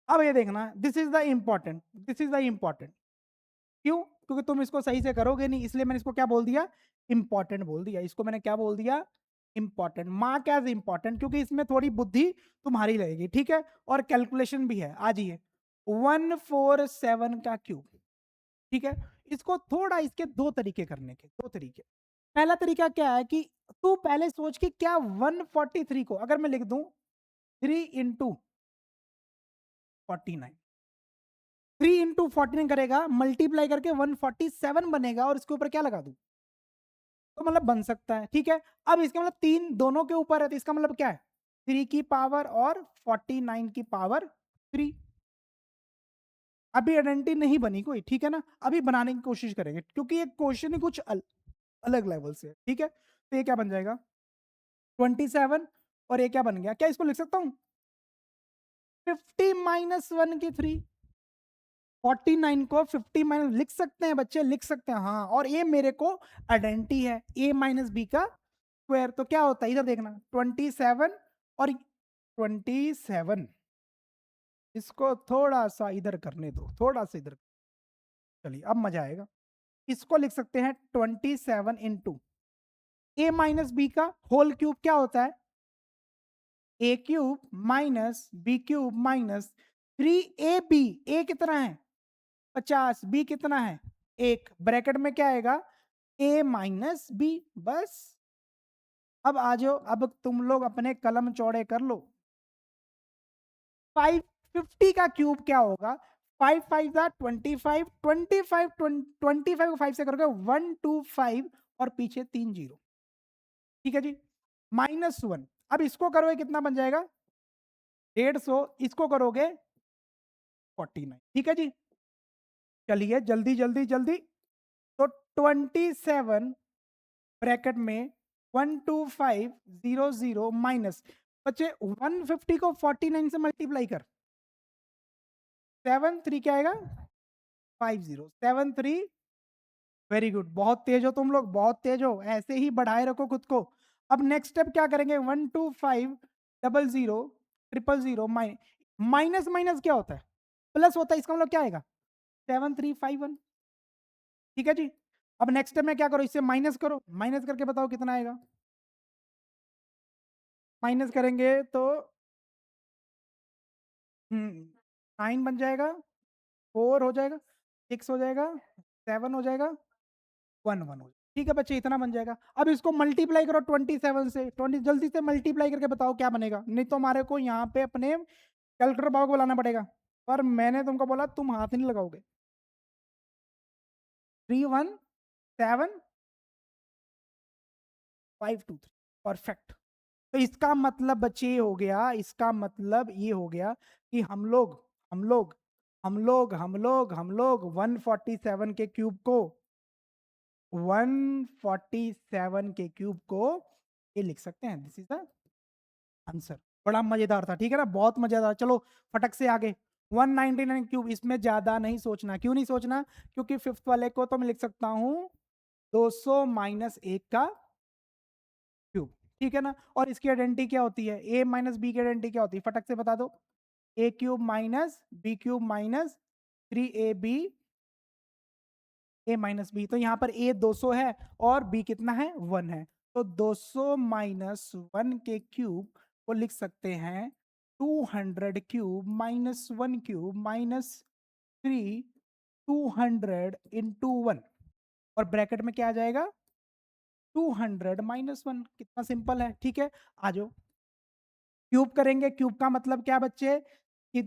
अब ये देखना, this is the important, this is the important. क्यों, क्योंकि तुम इसको सही से करोगे नहीं, इसलिए मैंने इसको क्या बोल दिया, इंपॉर्टेंट बोल दिया। इसको मैंने क्या बोल दिया, इंपॉर्टेंट। मार्क एज इंपॉर्टेंट, क्योंकि इसमें थोड़ी बुद्धि तुम्हारी लगेगी, ठीक है। और कैलकुलेशन भी है। आ जाइए, 147 का क्यूब, ठीक है। इसको थोड़ा, इसके दो तरीके करने के, दो तरीके। पहला तरीका क्या है कि तू पहले सोच कि क्या 143 को अगर मैं लिख दूं 3 into 49, 3 into 49 करेगा, मल्टीप्लाई करके 147 बनेगा, और इसके ऊपर क्या लगा दूं, तो मतलब बन सकता है, ठीक है। अब इसका मतलब तीन दोनों के ऊपर है, तो इसका मतलब क्या है, 3 की पावर और 49 की पावर 3। अभी आइडेंटिटी नहीं बनी कोई, ठीक है ना, अभी बनाने की कोशिश करेंगे, क्योंकि ये क्वेश्चन ही कुछ अलग लेवल से है, ठीक है। तो ये क्या बन जाएगा, 27, और ये क्या बन गया, क्या इसको लिख सकता हूं, 50 - 1 की 3, 49 को 50 माइनस लिख सकते हैं बच्चे, लिख सकते हैं, हाँ। और ये मेरे को आइडेंटिटी है, A - B का स्क्वायर। तो क्या होता है, इधर देखना, 27 और 27, इसको थोड़ा सा इधर करने दो, थोड़ा सा इधर। चलिए अब मजा आएगा। इसको लिख सकते हैं 27 into A - B का होल क्यूब। क्या होता है, A³ - B³ - 3AB। ए कितना है, 50, बी कितना है, 1। ब्रैकेट में क्या आएगा, A - B। बस, अब आ जाओ, अब तुम लोग अपने कलम चौड़े कर लो। 550 का क्यूब क्या होगा, 5 5 25, 25 को 5 से करोगे 125, और पीछे 3 जीरो, ठीक है जी। -1, अब इसको करोगे कितना बन जाएगा, 150, इसको करोगे 49, ठीक है जी। चलिए जल्दी जल्दी जल्दी। तो 27 ब्रैकेट में 12500 माइनस, बच्चे 150 को 49 से मल्टीप्लाई कर, 7 3 क्या आएगा, 50, 7 3। वेरी गुड, बहुत तेज हो तुम लोग, बहुत तेज हो, ऐसे ही बढ़ाए रखो खुद को। अब नेक्स्ट स्टेप क्या करेंगे, 125000000 माइनस माइनस क्या होता है, प्लस होता है, इसका मतलब क्या आएगा, 7351, ठीक है जी। अब नेक्स्ट स्टेप में क्या करो, इससे माइनस करो, माइनस करके बताओ कितना आएगा। माइनस करेंगे तो 9 बन जाएगा, 4 हो जाएगा, 6 हो जाएगा, 7 हो जाएगा, 1 1 हो जाएगा, ठीक है बच्चे, इतना बन जाएगा। अब इसको मल्टीप्लाई करो 27 से, 20, जल्दी से मल्टीप्लाई करके बताओ क्या बनेगा, नहीं तो हमारे को यहाँ पे अपने कैलकुलेटर बाबू को बुलाना पड़ेगा। पर मैंने तुमको बोला तुम हाथ नहीं लगाओगे। 31752, परफेक्ट। तो इसका मतलब बच्चे ये हो गया, इसका मतलब ये हो गया कि हम लोग 147 के क्यूब को 147 के क्यूब को ये लिख सकते हैं, दिस इज द आंसर। बड़ा मजेदार था, ठीक है ना, बहुत मजेदार। चलो फटक से आगे, 199 क्यूब, इसमें ज्यादा नहीं सोचना। क्यों नहीं सोचना, क्योंकि फिफ्थ वाले को तो मैं लिख सकता हूं 200 - 1 का क्यूब, ठीक है ना। और इसकी आइडेंटिटी क्या होती है, A - B की आइडेंटिटी क्या होती है, फटक से बता दो, A³ - B³ - 3AB a minus B, तो यहाँ पर a 200 है और b कितना है 1 है, तो 200 माइनस 1 के क्यूब को लिख सकते हैं 200 cube minus 1 cube minus 3 200 into 1, और ब्रैकेट में क्या आ जाएगा 200 माइनस 1। कितना सिंपल है, ठीक है। आ जाओ क्यूब करेंगे, क्यूब का मतलब क्या बच्चे कि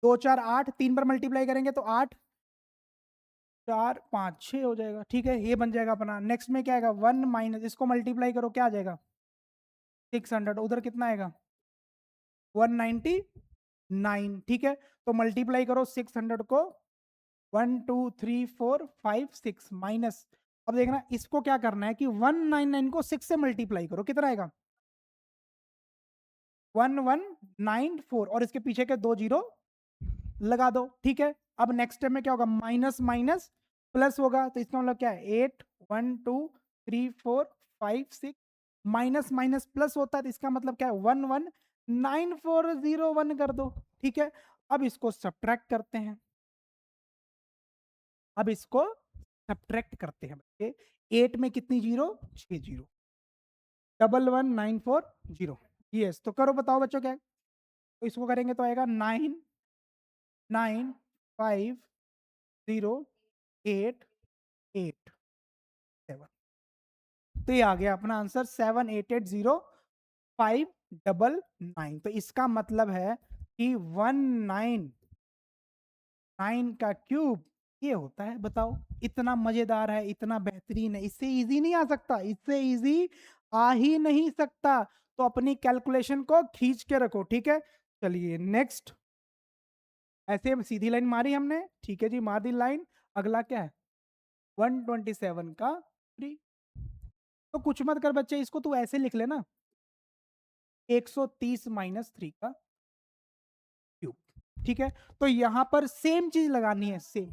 2 4 8, 3 पर मल्टीप्लाई करेंगे तो 8 4 5 6 हो जाएगा, ठीक है, ये बन जाएगा अपना। नेक्स्ट में क्या आएगा 1 माइनस, इसको मल्टीप्लाई करो क्या आ जाएगा 600, उधर कितना आएगा 199, ठीक है। तो मल्टीप्लाई करो 600 को 1 2 3 4 5 6 माइनस, अब देखना इसको क्या करना है कि 199 को 6 से मल्टीप्लाई करो, कितना आएगा 1194, और इसके पीछे के 2 जीरो लगा दो, ठीक है। अब नेक्स्ट स्टेप में क्या होगा माइनस माइनस प्लस होगा, तो इसका मतलब क्या है 8 1 2 3 4 5 6, माइनस माइनस प्लस होता है, तो इसका मतलब क्या है 119401 कर दो, ठीक है। अब इसको सब्ट्रैक्ट करते हैं, अब इसको सब्ट्रैक्ट करते हैं बच्चे, 8 में कितनी जीरो 6 जीरो, 11940, यस। तो करो बताओ बच्चों क्या है? तो इसको करेंगे तो आएगा 9950887, तो ये आ गया अपना आंसर 7880599। तो इसका मतलब है कि 199 का क्यूब ये होता है, बताओ। इतना मजेदार है, इतना बेहतरीन है, इससे इजी नहीं आ सकता, इससे इजी आ ही नहीं सकता। तो अपनी कैलकुलेशन को खींच के रखो, ठीक है। चलिए नेक्स्ट, ऐसे सीधी लाइन मारी हमने, ठीक है जी, मार दी लाइन। अगला क्या है 127 का 3, तो कुछ मत कर बच्चे, इसको तू ऐसे लिख लेना 130 माइनस 3 का क्यूब, ठीक है। तो यहां पर सेम चीज लगानी है, सेम,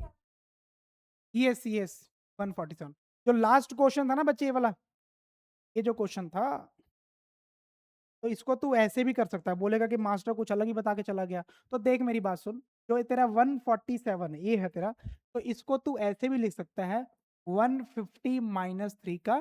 यस यस 147। जो लास्ट क्वेश्चन था ना बच्चे, ये वाला, ये जो क्वेश्चन था, तो इसको तू ऐसे भी कर सकता है, बोलेगा कि मास्टर कुछ अलग ही बता के चला गया। तो देख मेरी बात सुन, जो तेरा 147 है ये है तेरा, तो इसको तू ऐसे भी लिख सकता है 150 माइनस 3 का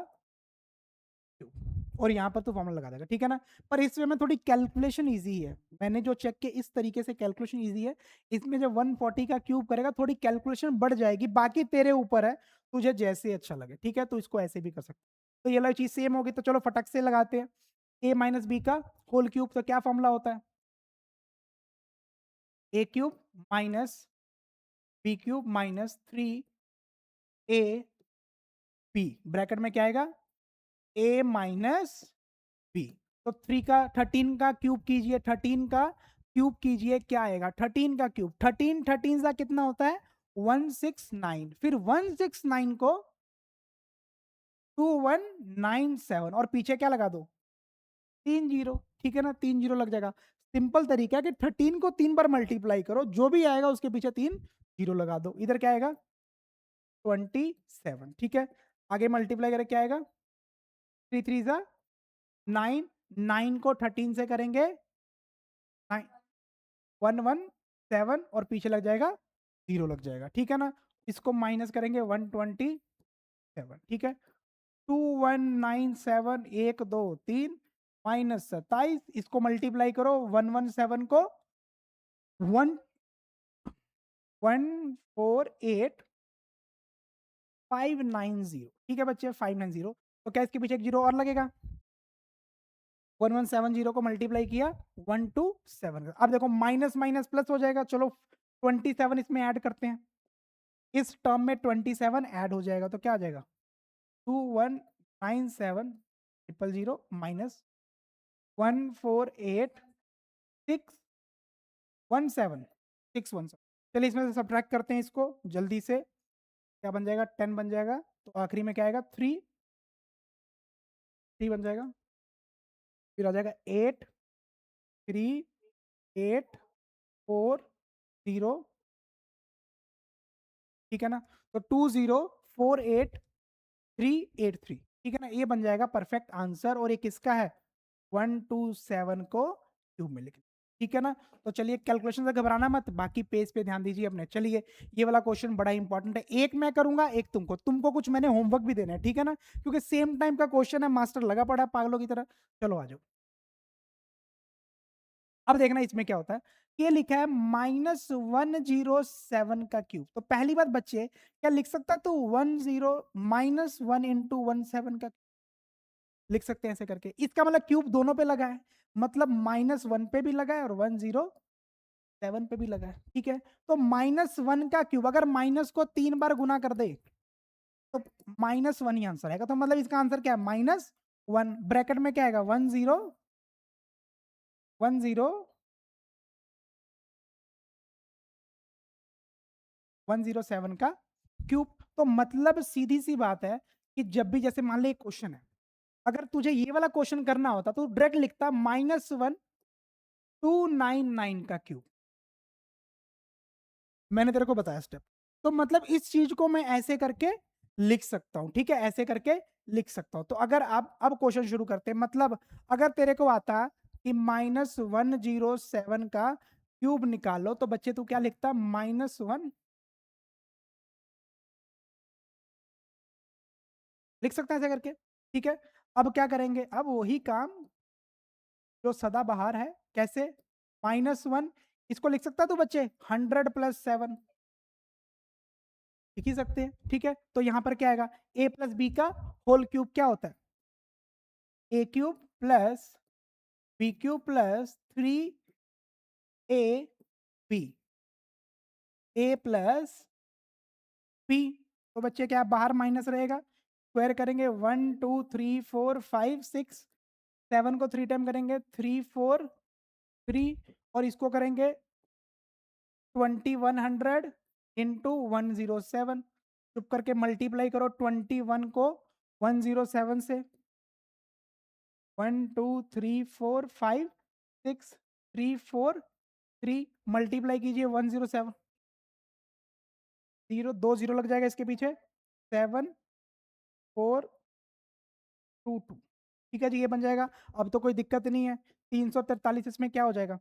क्यूब, और यहाँ पर तो फॉर्मूला लगा देगा, ठीक है ना। पर इसमें में थोड़ी कैलकुलेशन इजी है, मैंने जो चेक किया इस तरीके से कैलकुलेशन इजी है। इसमें जब 140 का क्यूब करेगा थोड़ी कैलकुलेशन बढ़ जाएगी, बाकी तेरे ऊपर है, तुझे जैसे अच्छा लगे, ठीक है। तो इसको ऐसे भी कर सकते, तो ये वाली चीज सेम होगी। तो चलो फटक से लगाते हैं, a माइनस बी का होल क्यूब, तो क्या फॉर्मूला होता है a cube minus B cube minus 3 a B, bracket में क्या आएगा a माइनस बी। तो 3 का 13 का क्यूब कीजिए, 13 का क्यूब कीजिए, क्या आएगा 13 का क्यूब, 13 13 का कितना होता है 169, फिर 169 को 2197, और पीछे क्या लगा दो 3 जीरो, ठीक है ना, 3 जीरो लग जाएगा। सिंपल तरीका है कि 13 को 3 बार मल्टीप्लाई करो, जो भी आएगा उसके पीछे 3 जीरो लगा दो, इधर क्या आएगा 27, ठीक है। आगे मल्टीप्लाई करें क्या आएगा 3 3 जा 9, 9 को 13 से करेंगे 117, और पीछे लग जाएगा जीरो लग जाएगा, ठीक है ना। इसको माइनस करेंगे 127, ठीक है। 2197 1 2 3 माइनस 27, इसको मल्टीप्लाई करो 117 को 1148590, ठीक है बच्चे 590। तो क्या इसके पीछे एक जीरो और लगेगा, 1170 को मल्टीप्लाई किया 127, अब देखो माइनस माइनस प्लस हो जाएगा, चलो 27 इसमें ऐड करते हैं, इस टर्म में 27 ऐड हो जाएगा, तो क्या आ जाएगा 2197000 माइनस 148617617। चलिए इसमें से सब्ट्रैक्ट करते हैं इसको जल्दी से, क्या बन जाएगा 10 बन जाएगा, तो आखिरी में क्या आएगा 3 3 बन जाएगा, फिर आ जाएगा 83840, ठीक है ना। तो 2048383, ठीक है ना, ये बन जाएगा परफेक्ट आंसर, और ये किसका है 127 को क्यूब में लिख ठीक है ना। तो चलिए कैलकुलेशन से घबराना मत, बाकी पेज पे ध्यान दीजिए अपने। चलिए ये वाला क्वेश्चन बड़ा इंपॉर्टेंट है, एक मैं करूंगा एक तुमको, तुमको कुछ मैंने होमवर्क भी देना है, ठीक है ना, क्योंकि सेम टाइम का क्वेश्चन है, मास्टर लगा पड़ा है पागलों की तरह। चलो आ जाओ। अब देखना इसमें क्या होता है। ये लिखा है -107 का क्यूब। तो पहली बात बच्चे, क्या लिख सकता तू 10 -1 × 1 7 का लिख सकते हैं ऐसे करके। इसका मतलब क्यूब दोनों पे लगा है, मतलब -1 पे भी लगा है और 107 पे भी लगा है, ठीक है। तो -1 का क्यूब अगर माइनस को 3 बार गुना कर दे तो -1 ही आंसर आएगा। तो मतलब इसका आंसर क्या है, -1। ब्रैकेट में क्या आएगा, 107 का क्यूब। तो मतलब सीधी सी बात है कि जब भी जैसे मान ले एक क्वेश्चन है, अगर तुझे ये वाला क्वेश्चन करना होता तो डायरेक्ट लिखता -1299 का क्यूब। मैंने तेरे को बताया स्टेप। तो मतलब इस चीज को मैं ऐसे करके लिख सकता हूं, ठीक है, ऐसे करके लिख सकता हूं। तो अगर आप अब क्वेश्चन शुरू करते हैं, मतलब अगर तेरे को आता कि -107 का क्यूब निकालो, तो बच्चे तू क्या लिखता, -1 लिख सकता है ऐसे करके, ठीक है। अब क्या करेंगे, अब वही काम जो सदाबहार है, कैसे, -1 इसको लिख सकता है तू बच्चे 100 + 7 लिख ही सकते हैं, ठीक है। तो यहां पर क्या आएगा, a + b का होल क्यूब क्या होता है, a³ + b³ + 3ab, a + b। तो बच्चे क्या बाहर माइनस रहेगा, स्क्वायर करेंगे 1 2 3 4 5 6 7 को 3 टाइम करेंगे 3 4 3, और इसको करेंगे 2100 × 107। चुप करके मल्टीप्लाई करो 21 को 107 से, 1 2 3 4 5 6 3 4 3 मल्टीप्लाई कीजिए 107, 0 2 0 लग जाएगा इसके पीछे, 7422, ठीक है जी, ये बन जाएगा। अब तो कोई दिक्कत नहीं है, 343 इसमें क्या हो जाएगा,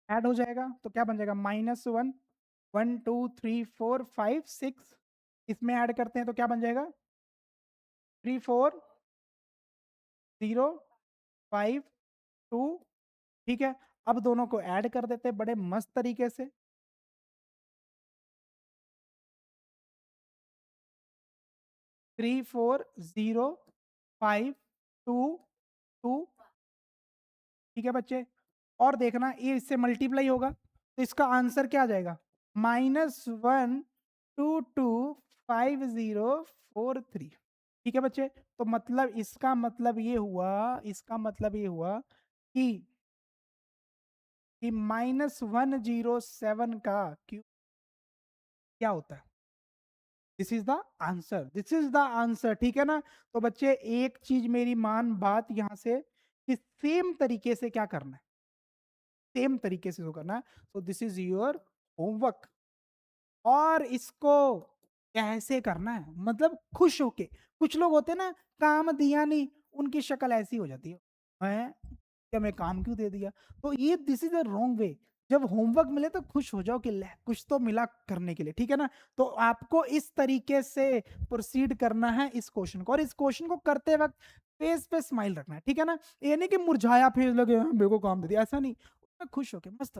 ऐड हो जाएगा। तो क्या बन जाएगा, -1 1 2 3 4 5 6, इसमें ऐड करते हैं तो क्या बन जाएगा, 3405 2, ठीक है। अब दोनों को ऐड कर देते हैं बड़े मस्त तरीके से, 340522, ठीक है बच्चे। और देखना ये इससे मल्टीप्लाई होगा तो इसका आंसर क्या आ जाएगा, -1225043, ठीक है बच्चे। तो मतलब इसका मतलब ये हुआ, इसका मतलब ये हुआ कि -107 का क्यूब क्या होता है, this is the answer, this is the answer, ठीक है ना। तो बच्चे एक चीज मेरी मान बात यहां से, कि सेम तरीके से क्या करना है, सेम तरीके से जो करना है। So this is your homework. और इसको कैसे करना है, मतलब खुश होके। कुछ लोग होते हैं ना, काम दिया नहीं, उनकी शक्ल ऐसी हो जाती है, मैं क्या, मैं काम क्यों दे दिया। तो ये this is a wrong way. जब होमवर्क मिले तो खुश हो जाओ कि ले कुछ तो मिला करने के लिए, ठीक है ना। तो आपको इस तरीके से प्रोसीड करना है इस क्वेश्चन को, और इस क्वेश्चन को करते वक्त फेस पे स्माइल रखना है, ठीक है ना। ये नहीं कि मुरझाया फेस लगे, "हाँ, मेरे को काम दे दिया", ऐसा नहीं। खुश होके मस्त,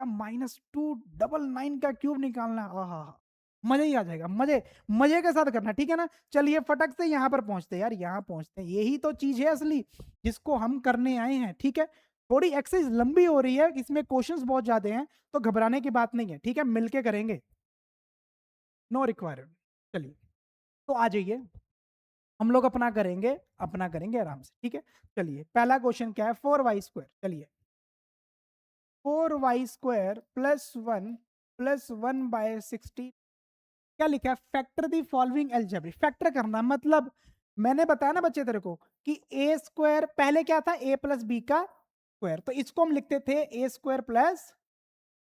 -299 का क्यूब निकालना, हाँ, मजा ही आ जाएगा, मजे मजे के साथ करना, ठीक है ना। चलिए फटक से यहाँ पर पहुंचते हैं यार, यहाँ पहुंचते हैं, यही तो चीज है असली जिसको हम करने आए हैं, ठीक है। थोड़ी एक्सरसाइज लंबी हो रही है, इसमें क्वेश्चंस बहुत ज्यादा हैं, तो घबराने की बात नहीं है, ठीक है, मिलके करेंगे, नो रिक्वायरमेंट। चलिए, तो आ जाइए, हम लोग अपना करेंगे आराम से, ठीक है। चलिए पहला क्वेश्चन क्या है, 4y², चलिए 4y² + 1 + 1/16, क्या लिखा है, factor the following algebraic, factor करना मतलब, मैंने बताया ना बच्चे तेरे को कि a² पहले क्या था, a + b का स्क्वायर, तो इसको हम लिखते थे a² +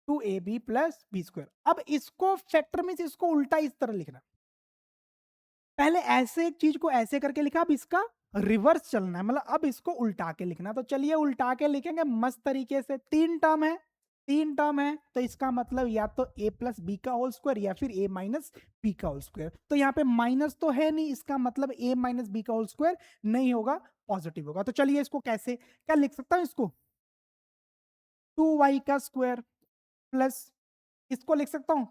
2ab + b²। अब इसको फैक्टर में इसको उल्टा इस तरह लिखना, पहले ऐसे एक चीज को ऐसे करके लिखा, अब इसका रिवर्स चलना है, मतलब अब इसको उल्टा के लिखना है। तो चलिए उल्टा के लिखेंगे मस्त तरीके से। 3 टर्म है तो इसका मतलब या तो a प्लस बी का होल स्क्वायर या फिर a माइनस बी का होल स्क्वायर। तो यहाँ पे माइनस तो है नहीं, इसका मतलब a माइनस बी का होल स्क्वायर नहीं होगा, पॉजिटिव होगा। तो चलिए इसको कैसे क्या लिख सकता हूँ, इसको 2y का स्क्वायर प्लस इसको लिख सकता हूँ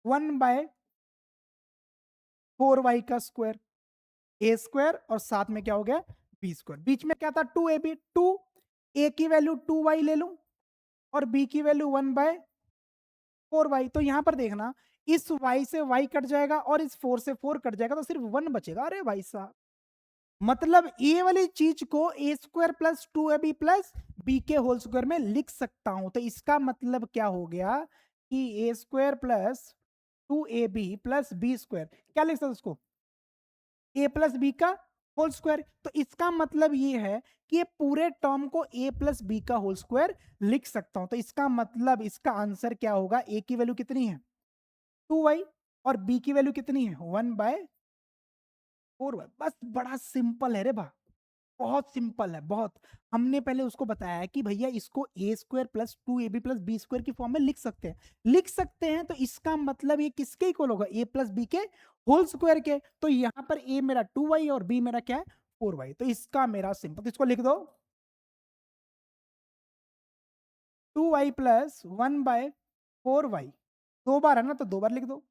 1/4y का स्क्वायर, ए स्क्वायर और साथ में क्या हो गया बी स्क्वायर। बीच में क्या था 2ab, 2a की वैल्यू 2y ले लूं और b की वैल्यू 1/4y। तो यहां पर देखना इस y से y कट जाएगा और इस 4 से 4 कट जाएगा तो सिर्फ 1 बचेगा। अरे भाई साहब, मतलब ये वाली चीज को a square plus 2ab plus b के होल स्क्वायर में लिख सकता हूं। तो इसका मतलब क्या हो गया कि a square plus 2ab plus B square क्या लिख सकते उसको ए प्लस बी का होल स्क्वायर। तो इसका मतलब ये है कि ये पूरे टर्म को ए प्लस बी का होल स्क्वायर लिख सकता हूं। तो इसका मतलब इसका आंसर क्या होगा, ए की वैल्यू कितनी है 2y और बी की वैल्यू कितनी है 1/4y। बस बड़ा सिंपल है रे बा, बहुत सिंपल है बहुत। हमने पहले उसको बताया है कि भैया इसको a square plus 2ab plus B square की फॉर्म में लिख सकते हैं। तो इसका मतलब ये किसके इक्वल होगा, ए प्लस बी के होल स्क्वायर के। तो यहां पर ए मेरा 2y और बी मेरा क्या है 4y। तो इसका मेरा सिंपल, तो इसको लिख दो 2y प्लस 1/4y। 2 बार है ना तो 2 बार लिख दो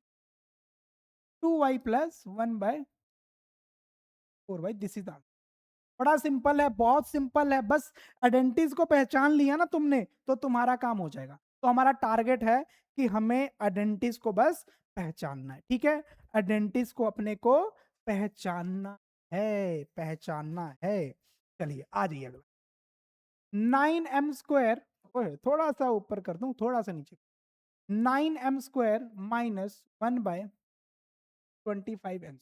2y plus 1/4y। This is the, बड़ा सिंपल है, बहुत सिंपल है। बस आइडेंटिटीज को पहचान लिया ना तुमने तो तुम्हारा काम हो जाएगा। तो हमारा टारगेट है कि हमें आइडेंटिटीज को बस पहचानना है, ठीक है। आइडेंटिटीज को अपने को पहचानना है। चलिए आ जाइए अगला 9m स्क्वायर, थोड़ा सा ऊपर कर दूं, थोड़ा सा नीचे। 9m² minus 1/25m।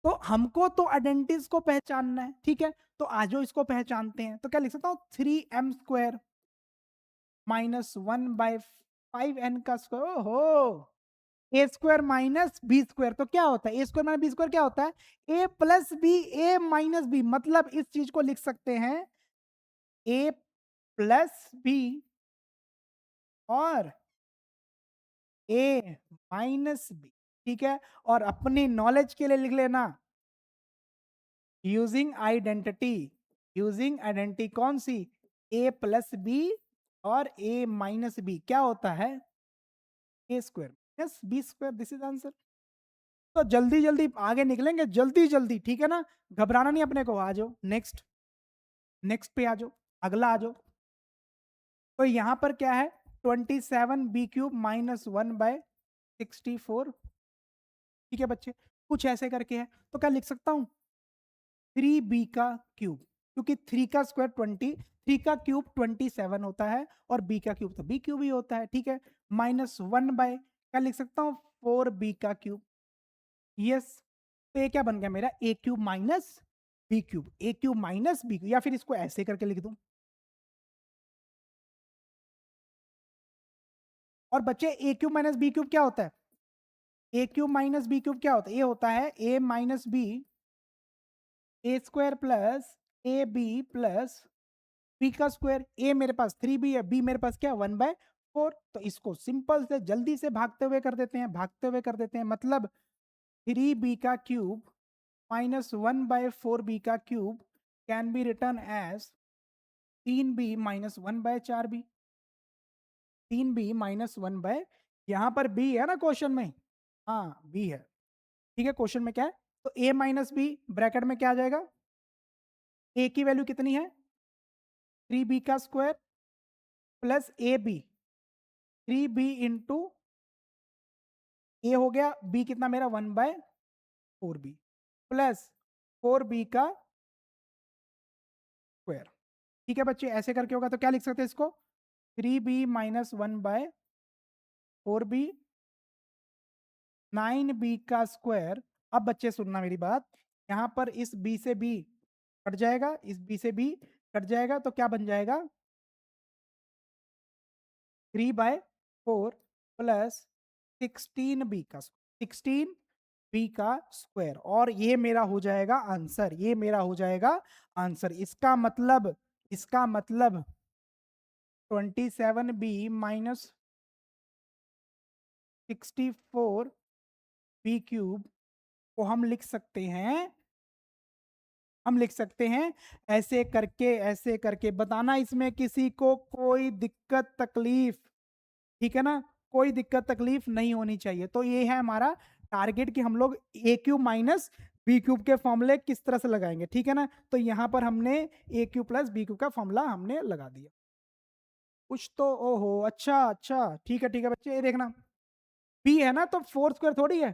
तो हमको तो आइडेंटिटीज को पहचानना है, ठीक है। तो आज इसको पहचानते हैं। तो क्या लिख सकता हूँ 3m² माइनस 1/5n का स्क्वायर। ओहो, ए स्क्वायर माइनस बी स्क्वायर तो क्या होता है, a square minus b square क्या होता है ए plus B, a minus B. मतलब इस चीज को लिख सकते हैं ए प्लस बी और ए माइनस बी, ठीक है। और अपनी नॉलेज के लिए लिख लेना यूजिंग आइडेंटिटी कौन सी, ए प्लस बी और ए माइनस बी क्या होता है a square minus b square. This is answer. तो जल्दी जल्दी आगे निकलेंगे, जल्दी जल्दी, ठीक है ना। घबराना नहीं अपने को। आ जाओ नेक्स्ट, नेक्स्ट पे आ जाओ, अगला आ जाओ। तो यहां पर क्या है 27b³ माइनस 1/64, ठीक है बच्चे। कुछ ऐसे करके है तो क्या लिख सकता हूं 3b³ क्योंकि 3 का स्क्वायर 20, 3 का क्यूब 27 होता है और b का क्यूब तो b³ ही होता है, ठीक है। माइनस 1 क्या लिख सकता हूँ 4b³। यस, तो ये क्या बन गया मेरा a³ minus b³, a³ minus b, या फिर इसको ऐसे करके लिख दूं। और बच्चे a³ माइनस b³ क्या होता है, a³ माइनस b³ क्या होता है, ये होता है a minus B, A square plus A B plus B का स्क्वायर। ए मेरे पास 3b है, बी मेरे पास क्या 1/4। तो इसको सिंपल से जल्दी से भागते हुए कर देते हैं, मतलब 3b³ minus 1/4b³ can be return as 3b minus 1/4b। 3b minus 1/, यहाँ पर b है ना क्वेश्चन में, हाँ b है, ठीक है। क्वेश्चन में क्या है तो a माइनस बी ब्रैकेट में क्या आ जाएगा, a की वैल्यू कितनी है 3b का square plus A b, 3b into a हो गया, b कितना मेरा 1/4b प्लस 4b का स्क्वायर, ठीक है बच्चे। ऐसे करके होगा तो क्या लिख सकते हैं इसको 3b माइनस 1/4b, 9b का स्क्वायर। अब बच्चे सुनना मेरी बात, यहाँ पर इस b से b कट जाएगा, इस b से b कट जाएगा तो क्या बन जाएगा 3/4 प्लस 16b का 16 बी का स्क्वायर, और ये मेरा हो जाएगा आंसर, ये मेरा हो जाएगा आंसर। इसका मतलब 27b माइनस 64b³ को हम लिख सकते हैं ऐसे करके। बताना इसमें किसी को कोई दिक्कत तकलीफ, ठीक है ना, कोई दिक्कत तकलीफ नहीं होनी चाहिए। तो ये है हमारा टारगेट कि हम लोग a³ - b³ के फॉर्मूले किस तरह से लगाएंगे, ठीक है ना। तो यहां पर हमने a³ + b³ का फॉर्मूला हमने लगा दिया। कुछ तो ओहो, अच्छा अच्छा, ठीक है बच्चे, ये देखना b है ना, तो 4 स्क्वायर थोड़ी है,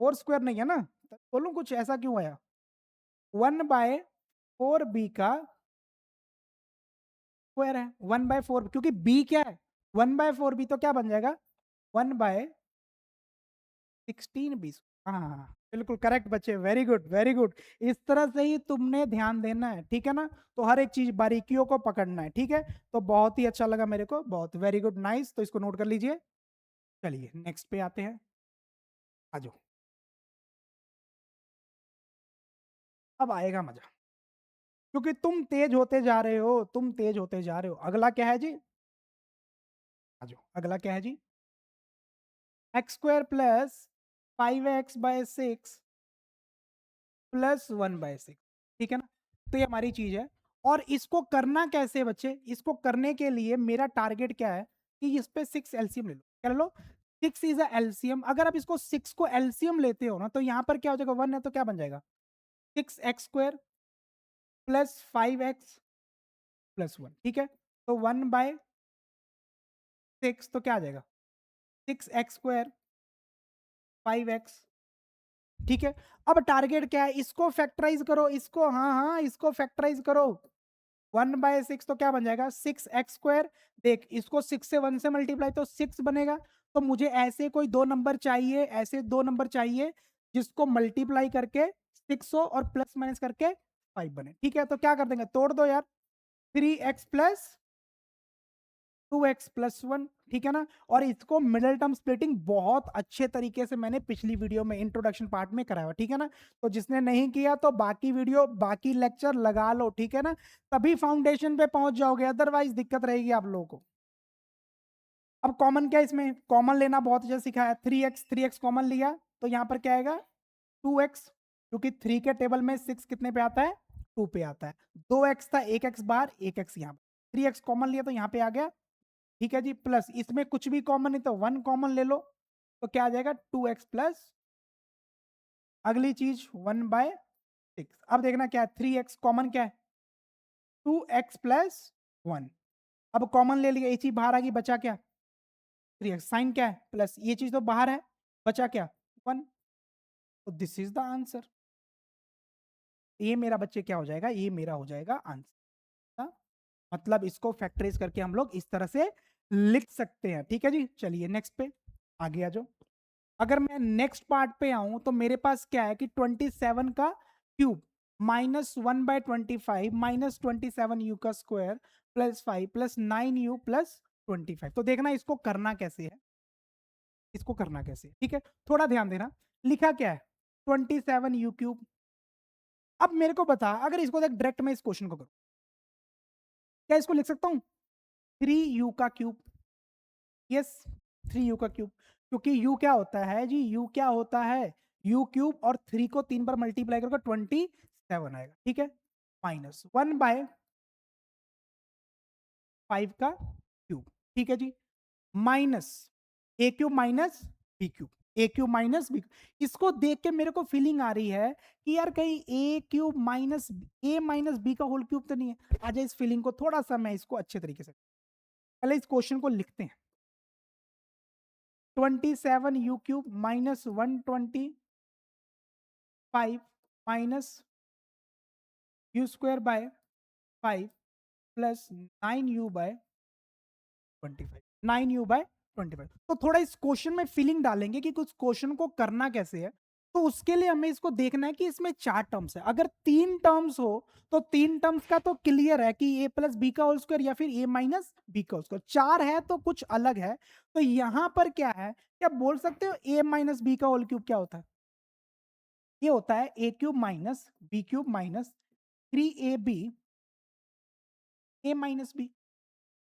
4 स्क्वायर नहीं है ना, तो बोलूं कुछ ऐसा क्यों आया, 1/4b का स्क्वायर है, 1/4, क्योंकि b क्या है, 1/4b, तो क्या बन जाएगा 1/16b। हाँ हाँ हाँ, बिल्कुल करेक्ट बच्चे, वेरी गुड वेरी गुड। इस तरह से ही तुमने ध्यान देना है, ठीक है ना। तो हर एक चीज बारीकियों को पकड़ना है, ठीक है। तो बहुत ही अच्छा लगा मेरे को, बहुत वेरी गुड, नाइस। तो इसको नोट कर लीजिए। चलिए नेक्स्ट पे आते हैं, आ जाओ, अब आएगा मजा, क्योंकि तुम तेज होते जा रहे हो, तुम तेज होते जा रहे हो। अगला क्या है जी, आ जाओ, अगला क्या है जी, x² + 5x/6 + 1/6, ठीक है ना। तो ये हमारी चीज है। और इसको करना कैसे है बच्चे, इसको करने के लिए मेरा टारगेट क्या है कि इस पे 6 एलसीएम ले लो, क्या ले लो, 6 इज एलसीएम। अगर आप इसको 6 को एलसीएम लेते हो ना, तो यहाँ पर क्या हो जाएगा, 1 है तो क्या बन जाएगा 6x² + 5x + 1, ठीक है। तो 1/6 तो क्या आ जाएगा 6x² 5x, ठीक है। अब टारगेट क्या है, इसको फैक्टराइज करो, इसको, हाँ हाँ, इसको फैक्टराइज करो। 1/6 तो क्या बन जाएगा 6x²। देख, इसको 6 से 1 से मल्टीप्लाई तो 6 बनेगा। तो मुझे ऐसे कोई दो नंबर चाहिए, ऐसे दो नंबर चाहिए जिसको मल्टीप्लाई करके 6 हो और प्लस माइनस करके 5 बने, ठीक है। तो क्या कर देंगे, तोड़ दो यार, 3x + 2x + 1, ठीक है ना। और इसको मिडिल टर्म स्प्लिटिंग बहुत अच्छे तरीके से मैंने पिछली वीडियो में इंट्रोडक्शन पार्ट में कराया, ठीक है ना। तो जिसने नहीं किया तो बाकी वीडियो, बाकी लेक्चर लगा लो, ठीक है ना, तभी फाउंडेशन पे पहुंच जाओगे, अदरवाइज दिक्कत रहेगी आप लोगों को। अब कॉमन क्या है, इसमें कॉमन लेना बहुत अच्छा सिखाया, 3x कॉमन लिया तो यहां पर क्या आएगा 2x, क्योंकि 3 के टेबल में 6 कितने पे आता है 2 पे आता है। 2x था, 1x बाहर, 1x यहाँ, 3x कॉमन लिया तो यहाँ पे आ गया, ठीक है जी। प्लस इसमें कुछ भी कॉमन नहीं तो 1 कॉमन ले लो, तो क्या आ जाएगा 2x प्लस अगली चीज 1/6। अब देखना क्या है, 3x कॉमन क्या है 2x + 1। अब कॉमन ले लिया, ये चीज बाहर आ गई, बचा क्या 3x, साइन क्या है प्लस, ये चीज तो बाहर है, बचा क्या 1। तो दिस इज द आंसर। ये मेरा बच्चे क्या हो जाएगा, ये मेरा हो जाएगा आंसर। मतलब इसको फैक्टराइज करके हम लोग इस तरह से लिख सकते हैं, ठीक है जी। चलिए नेक्स्ट पे आगे आ जाओ। अगर मैं नेक्स्ट पार्ट पे आऊं तो मेरे पास क्या है कि 27 का क्यूब -1/25 -27u का स्क्वायर +5 +9u + 25। तो देखना इसको करना कैसे है, इसको करना कैसे है, ठीक है। थोड़ा ध्यान देना, लिखा क्या है 27u³। अब मेरे को बता, अगर इसको देख डायरेक्ट मैं इस क्वेश्चन को करूं, क्या इसको लिख सकता हूं 3u का क्यूब, यस 3u का क्यूब, क्योंकि u क्या होता है जी, u क्या होता है u³ और 3 को 3 बार मल्टीप्लाई करके 27 आएगा, ठीक है। -1/5 का क्यूब, ठीक है जी, minus a³ - b³, a³ - b। इसको देख के मेरे को फीलिंग आ रही है कि यार कहीं a³ - b का होल क्यूब तो नहीं है। आ जाए, इस फीलिंग को थोड़ा सा मैं इसको अच्छे तरीके से, पहले इस क्वेश्चन को लिखते हैं। 27u³ -125 -u² 5 9u/25, 9u/25। तो थोड़ा इस क्वेश्चन में फीलिंग डालेंगे कि कुछ क्वेश्चन को करना कैसे है। तो उसके लिए हमें इसको देखना है कि इसमें 4 टर्म्स है। अगर 3 टर्म्स हो तो 3 टर्म्स का तो क्लियर है कि a प्लस बी का होल स्क्वायर या फिर a माइनस बी का होल स्क्वायर। 4 है तो कुछ अलग है। तो यहां पर क्या है, क्या बोल सकते हो a माइनस बी का होल क्यूब क्या होता है? ये होता है a cube minus B cube minus 3ab a minus B.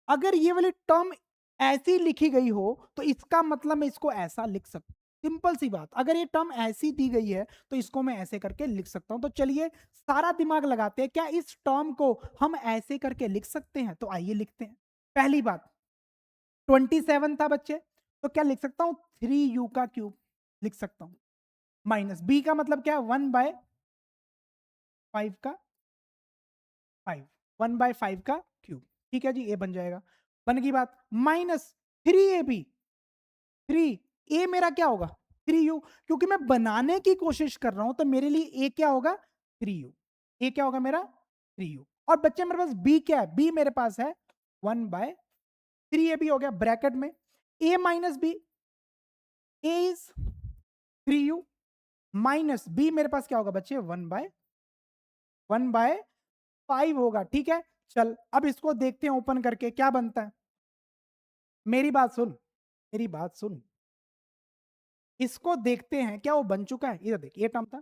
अगर ये वाली टर्म ऐसी लिखी गई हो तो इसका मतलब मैं इसको ऐसा लिख सकता हूं। सिंपल सी बात, अगर ये टर्म ऐसी दी गई है तो इसको मैं ऐसे करके लिख सकता हूं। तो चलिए सारा दिमाग लगाते हैं, क्या इस टर्म को हम ऐसे करके लिख सकते हैं? तो आइए लिखते हैं। पहली बात, 27 था बच्चे, तो क्या लिख सकता हूं? 3u का क्यूब लिख सकता हूं, माइनस बी का मतलब क्या है? 1/5 का 5, 1/5 का क्यूब। ठीक है जी, ए बन जाएगा। बन गई बात। माइनस 3ab, 3 ए मेरा क्या होगा? 3u, क्योंकि मैं बनाने की कोशिश कर रहा हूं तो मेरे लिए ए क्या होगा? 3u। ए क्या होगा मेरा? 3u। और बच्चे मेरे पास बी क्या है? बी मेरे पास है 1/3ab हो गया ब्रैकेट में। A minus B, a is 3u minus b मेरे पास क्या होगा बच्चे? 1/5 होगा। ठीक है, चल अब इसको देखते हैं ओपन करके क्या बनता है। मेरी बात सुन, मेरी बात सुन, इसको देखते हैं क्या वो बन चुका है। इधर देख, ये टर्म था,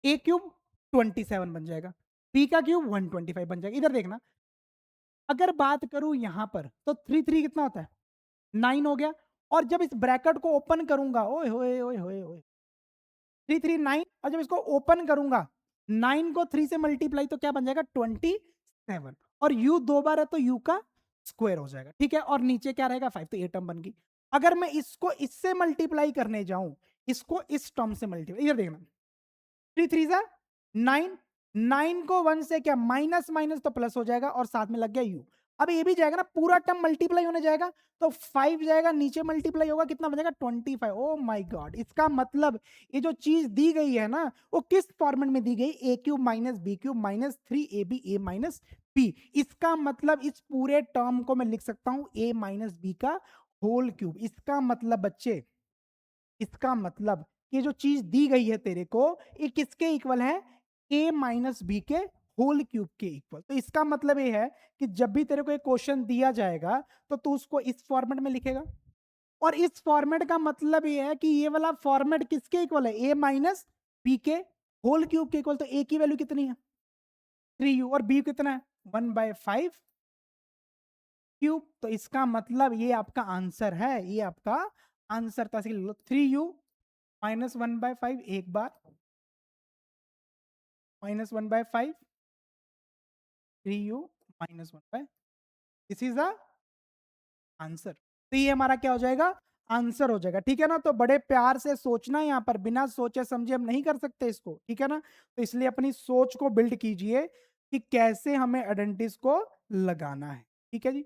ए क्यूब 27 बन जाएगा, बी का क्यूब 125 बन जाएगा। इधर देखना, अगर बात करूं यहां पर तो 3 कितना होता है? 9 हो गया। और जब इस ब्रैकेट को ओपन करूंगा, ओए होए ओए होए ओए, 3 और जब इसको ओपन करूंगा 9 को 3 से मल्टीप्लाई तो क्या बन जाएगा? 27। और u 2 बार है तो u का स्क्वायर हो जाएगा। ठीक है, और नीचे क्या रहेगा? 5। तो ये टर्म बन गई। अगर मैं इसको इससे मल्टीप्लाई करने जाऊं, इसको इस टर्म से मल्टीप्लाई, इधर देखना, 3 3 9, 9 को 1 से क्या माइनस माइनस तो प्लस हो जाएगा और साथ में लग गया u। अब ये भी जाएगा ना, पूरा टर्म मल्टीप्लाई होने जाएगा तो 5 जाएगा, नीचे मल्टीप्लाई होगा, कितना बनेगा? 25। ओ माय गॉड, इसका मतलब ये जो चीज दी गई है ना, वो किस फॉर्मेट में दी गई? A cube minus B cube minus 3ab a minus b. इसका मतलब इस पूरे टर्म को मैं लिख सकता हूं a माइनस बी का होल क्यूब। इसका मतलब बच्चे, इसका मतलब ये जो चीज दी गई है तेरे को, ये किसके इक्वल है? a माइनस बी के होल क्यूब के इक्वल। तो इसका मतलब ये है कि जब भी तेरे को एक क्वेश्चन दिया जाएगा तो तू उसको इस फॉर्मेट में लिखेगा। और इस फॉर्मेट का मतलब ये है कि ये वाला फॉर्मेट किसके इक्वल है? a माइनस बी के होल क्यूब के इक्वल। तो a की वैल्यू कितनी है? 3u, और b कितना है? 1/5 क्यूब। तो इसका मतलब ये आपका आंसर है, ये आपका आंसर था। 3u माइनस 1/5 एक बार, minus 1/5, 3u minus 1/5, this is the answer. तो ये हमारा क्या हो जाएगा? आंसर हो जाएगा। ठीक है ना, तो बड़े प्यार से सोचना, यहाँ पर बिना सोचे समझे हम नहीं कर सकते इसको। ठीक है ना, तो इसलिए अपनी सोच को बिल्ड कीजिए कि कैसे हमें आइडेंटिटीज को लगाना है। ठीक है जी,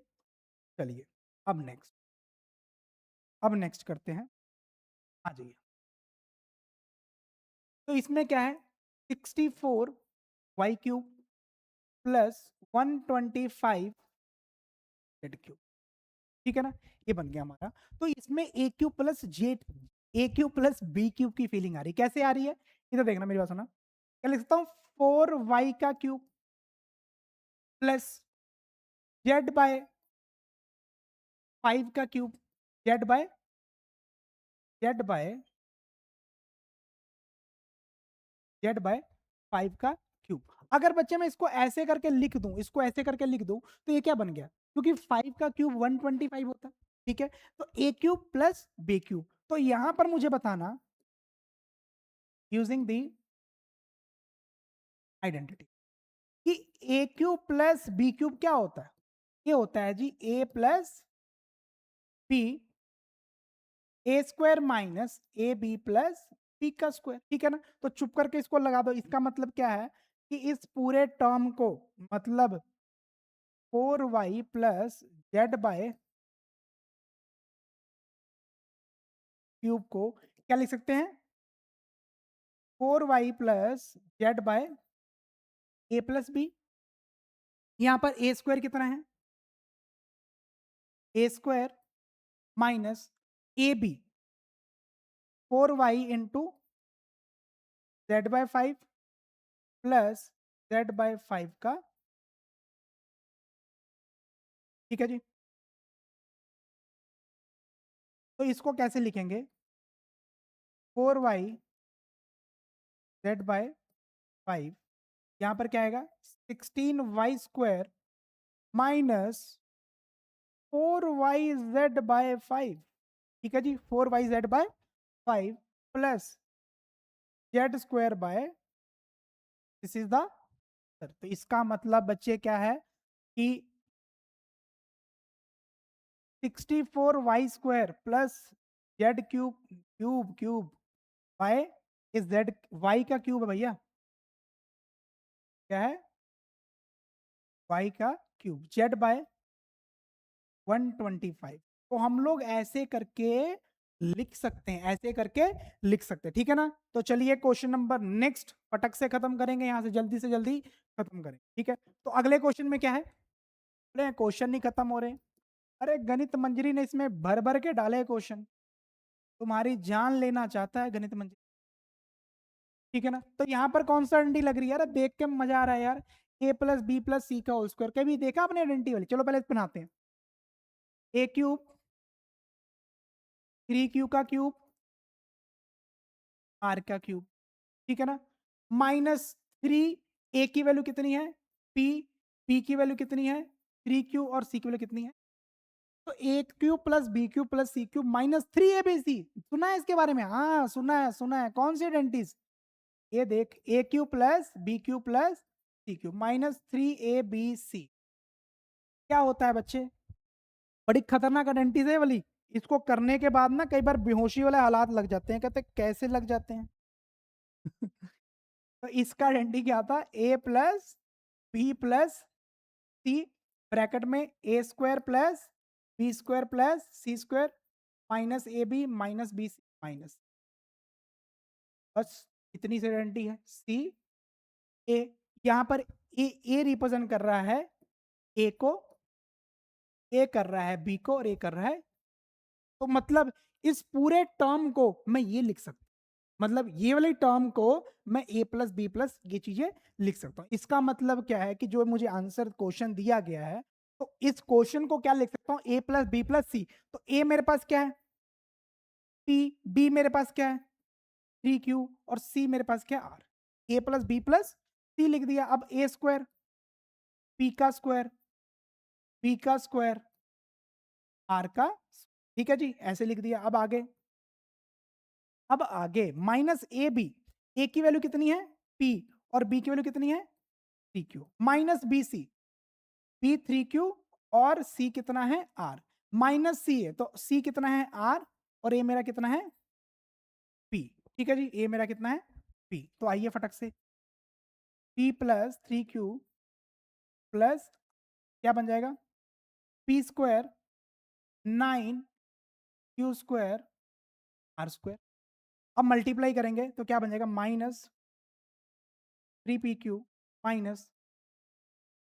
चलिए अब नेक्स्ट करते हैं। आ जाइए। तो इसमें क्या है? 64y³ plus 125 z³। ठीक है ना, ये बन गया हमारा। तो इसमें a³ प्लस b³ की फीलिंग आ रही, कैसे आ रही है? इधर देखना, मेरी बात सुना, क्या लिख सकता हूँ? 4y³ प्लस z/5 z/5 अगर बच्चे मैं इसको ऐसे करके लिख दूं, इसको ऐसे करके लिख दूं, तो ये क्या बन गया? क्योंकि 5 का क्यूब 125 होता है। ठीक है, तो a³ प्लस b³। तो यहां पर मुझे बताना, यूजिंग दी आइडेंटिटी, कि a³ प्लस b³ क्या होता है? ये होता है जी a plus B A square minus A B plus B का स्क्वायर। ठीक है ना, तो चुप करके इसको लगा दो। इसका मतलब क्या है कि इस पूरे टर्म को, मतलब 4y प्लस z/³ को क्या लिख सकते हैं? 4y plus z/a plus B. यहां पर ए स्क्वायर कितना है? A square minus A b, 4y into z/5 plus z/5 का, ठीक है जी। तो इसको कैसे लिखेंगे? 4y z/5, यहाँ पर क्या आएगा? 16y² माइनस 4yz/5, ठीक है जी। 4yz/5 plus z² this is the answer. तो इसका मतलब बच्चे क्या है कि 64y² प्लस z³ बाय इस z y का क्यूब है भैया, क्या है? y का क्यूब, z/125। तो हम लोग ऐसे करके लिख सकते हैं, ऐसे करके लिख सकते हैं, ठीक है ना। तो चलिए क्वेश्चन नंबर नेक्स्ट फटक से खत्म करेंगे, यहां से जल्दी खत्म करें, ठीक है। तो अगले क्वेश्चन में क्या है? अरे क्वेश्चन नहीं खत्म हो रहे। अरे गणित मंजरी ने इसमें भर भर के डाले क्वेश्चन, तुम्हारी जान लेना चाहता है गणित मंजरी, ठीक है ना। तो यहाँ पर कौन सा आइडेंटिटी लग रही है यार? देख के मजा आ रहा है यार। a+b+c का होल स्क्वायर, कभी देखा आपने आइडेंटिटी वाली? चलो पहले बनाते हैं। a³ 3q का क्यूब r का क्यूब, ठीक है ना। -3, a की वैल्यू कितनी है? p, b की वैल्यू कितनी है? 3q और c की वैल्यू कितनी है? तो a³ plus b³ plus c³ -3abc, सुना है इसके बारे में? हाँ सुना है। कौन सी आइडेंटिटीज? ये देख, a³ plus b³ plus c³ -3abc। क्या होता है बच्चे? बड़ी खतरनाक आइडेंटिटीज है ये वाली। इसको करने के बाद ना कई बार बेहोशी वाले हालात लग जाते हैं। कहते कैसे लग जाते हैं? तो इसका आइडेंटिटी क्या था? a plus B plus C, bracket में a² plus b² plus c² minus ab minus bc minus, बस इतनी सी आइडेंटिटी है। सी ए, यहां पर ए रिप्रेजेंट कर रहा है ए को, ए कर रहा है बी को, और ए कर रहा है, तो मतलब इस पूरे टर्म को मैं ये लिख सकता हूं। मतलब ये वाली टर्म को मैं a प्लस बी प्लस ये चीजें लिख सकता हूं। इसका मतलब क्या है कि जो मुझे आंसर क्वेश्चन दिया गया है, तो इस क्वेश्चन को क्या लिख सकता हूं? a प्लस बी प्लस सी। तो a मेरे पास क्या है? p, b मेरे पास क्या है? 3q, और c मेरे पास क्या है? r। a plus B plus c लिख दिया। अब a² p का स्क्वायर b का स्क्वायर r का, ठीक है जी, ऐसे लिख दिया। अब आगे माइनस ए बी, ए की वैल्यू कितनी है? p, और b की वैल्यू कितनी है? 3q माइनस बी सी, p 3q, और c कितना है? r। माइनस सी है तो c कितना है? r, और a मेरा कितना है? p, ठीक है जी। a मेरा कितना है? p। तो आइए फटक से, p प्लस 3q प्लस क्या बन जाएगा? p² 9q² r²। अब मल्टीप्लाई करेंगे तो क्या बन जाएगा? -3pq माइनस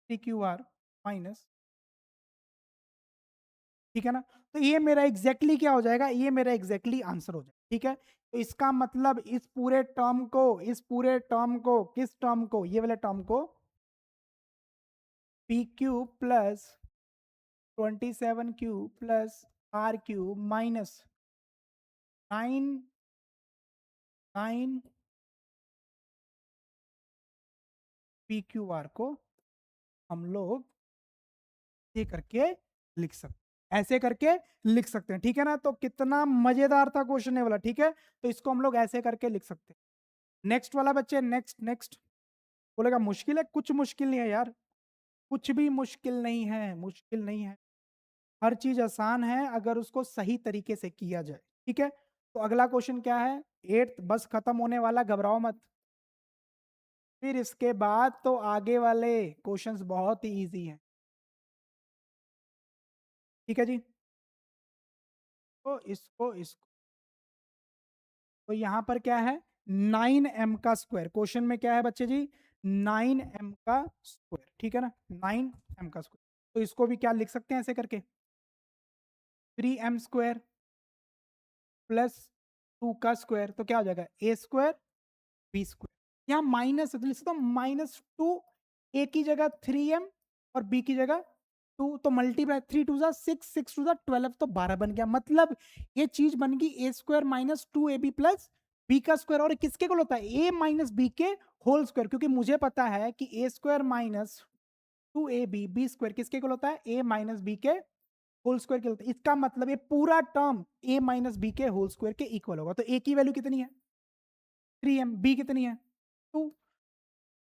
3qr माइनस, ठीक है ना। तो ये मेरा एग्जैक्टली क्या हो जाएगा? ये मेरा एग्जैक्टली आंसर हो जाएगा, ठीक है। तो इसका मतलब इस पूरे टर्म को किस टर्म को? ये वाले टर्म को pq plus 27q plus r³ minus 9 pqr को हम लोग ये करके लिख सकते ऐसे करके लिख सकते हैं, ठीक है ना। तो कितना मजेदार था क्वेश्चन ये वाला, ठीक है। तो इसको हम लोग ऐसे करके लिख सकते हैं। नेक्स्ट वाला बच्चे, नेक्स्ट नेक्स्ट। बोलेगा मुश्किल है? कुछ मुश्किल नहीं है यार, कुछ भी मुश्किल नहीं है, मुश्किल नहीं है। हर चीज आसान है अगर उसको सही तरीके से किया जाए, ठीक है। तो अगला क्वेश्चन क्या है? 8th बस खत्म होने वाला, घबराओ मत। फिर इसके बाद तो आगे वाले क्वेश्चंस बहुत ही इजी हैं, ठीक है जी। तो इसको तो यहां पर क्या है? 9m का स्क्वायर, क्वेश्चन में क्या है बच्चे जी? 9m का स्क्वायर, ठीक है ना। 9m का स्क्वायर, तो इसको भी क्या लिख सकते हैं ऐसे करके? 3m² प्लस 2 का स्क्वायर, तो क्या हो जाएगा? a² B square. यहाँ माइनस है तो लिख सकता हूँ -2, ए की जगह 3m और बी की जगह 2, तो मल्टीप्लाई 3 टू 6, 6 टू 12, तो 12 बन गया। मतलब ये चीज बन गई a square minus 2ab plus B का स्क्वायर। और किसके को होता है? ए माइनस बी के होल स्क्वायर, क्योंकि मुझे पता है कि a square minus 2ab b square किसके को होता है? ए माइनस बी के होल स्क्वायर के होता है। इसका मतलब ये पूरा टर्म ए माइनस बी के होल स्क्वायर के इक्वल होगा। तो ए की वैल्यू कितनी है? 3m। बी कितनी है? 2।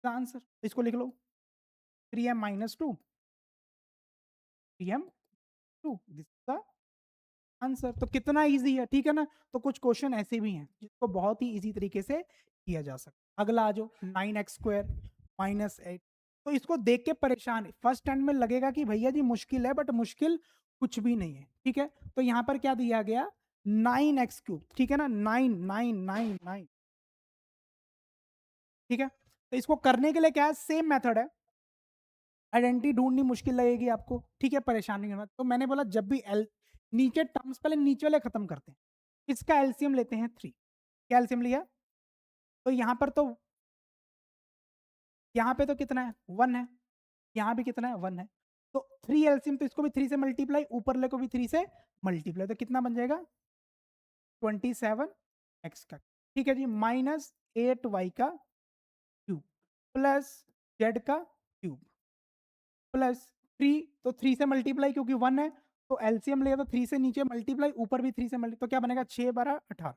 आंसर इसको लिख लो, 3m minus 2, 3m 2, this the answer. तो कितना इजी है, ठीक है ना? तो कुछ क्वेश्चन ऐसे भी हैं जिसको बहुत ही इजी तरीके से किया जा सकता है। अगला आ जाओ, 9x² माइनस 8। तो इसको देख के परेशान फर्स्ट टाइम में लगेगा कि भैया जी मुश्किल है, बट मुश्किल कुछ भी नहीं है, ठीक है? तो यहाँ पर क्या दिया गया? 9x³, ठीक है ना? 9 ठीक है। तो इसको करने के लिए क्या है? सेम मेथड है। आइडेंटिटी ढूंढनी मुश्किल लगेगी आपको, ठीक है? परेशान नहीं होना। तो मैंने बोला जब भी एल नीचे टर्म्स, पहले नीचे वाले खत्म करते हैं। इसका एलसीएम लेते हैं 3। क्या एलसीएम लिया? तो यहाँ पर तो यहाँ पे तो कितना है? 1 है। यहाँ भी कितना है? 1 है। तो 3 एलसीएम, तो इसको भी 3 से मल्टीप्लाई, ऊपर ले को भी 3 से मल्टीप्लाई, तो कितना बन जाएगा? 27x का, ठीक है जी, माइनस 8y का क्यूब प्लस जेड का क्यूब प्लस 3, तो 3 से मल्टीप्लाई क्योंकि 1 है, तो एलसीएम लिया तो 3 से नीचे मल्टीप्लाई, ऊपर भी 3 से मल्टीप्लाई, तो क्या बनेगा? 6 12 18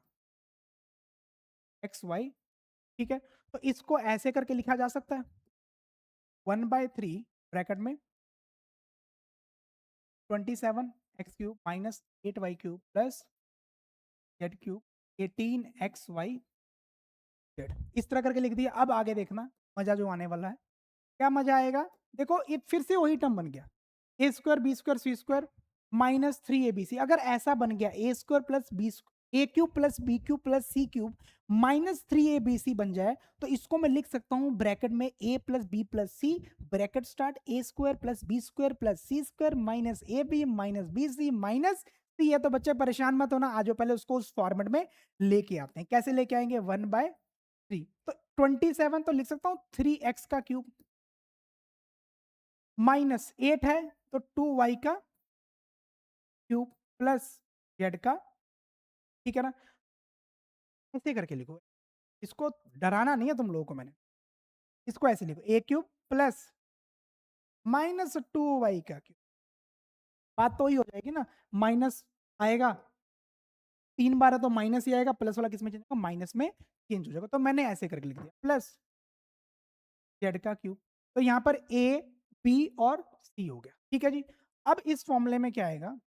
एक्स वाई, ठीक है? तो इसको ऐसे करके लिखा जा सकता है, 1/3 ब्रैकेट में 27x³ minus 8y³ plus z³ 18xyz। इस तरह करके लिख दिया। अब आगे देखना मजा जो आने वाला है। क्या मजा आएगा? देखो ये फिर से वही टर्म बन गया, a square b square c square minus 3abc। अगर ऐसा बन गया a square plus B a cube plus b cube plus c cube minus 3abc बन जाए, तो इसको मैं लिख सकता हूं ब्रैकेट में a plus B plus C, bracket start, a square plus B square plus c square minus A b minus b c minus c है। तो बच्चे परेशान मत होना, आज पहले उसको उस फॉर्मेट में लेके आते हैं। कैसे लेके आएंगे? 1/3, तो 27 तो लिख सकता हूं 3x का क्यूब माइनस 8 है तो 2y का क्यूब प्लस जेड का, ठीक है ना? ऐसे करके लिखो, इसको डराना नहीं है तुम लोगों को मैंने। इसको ऐसे लिखो, ए क्यूब प्लस माइनस 2y का क्यूब। बात तो वही हो जाएगी ना, माइनस आएगा 3 बार है तो माइनस ही आएगा, प्लस वाला किसमें चेंज होगा? माइनस में चेंज हो जाएगा। तो मैंने ऐसे करके लिख दिया, प्लस जेड का क्यूब। तो यहाँ पर ए बी और सी हो गया, ठीक है जी। अब इस फॉर्मूले में क्या आएगा?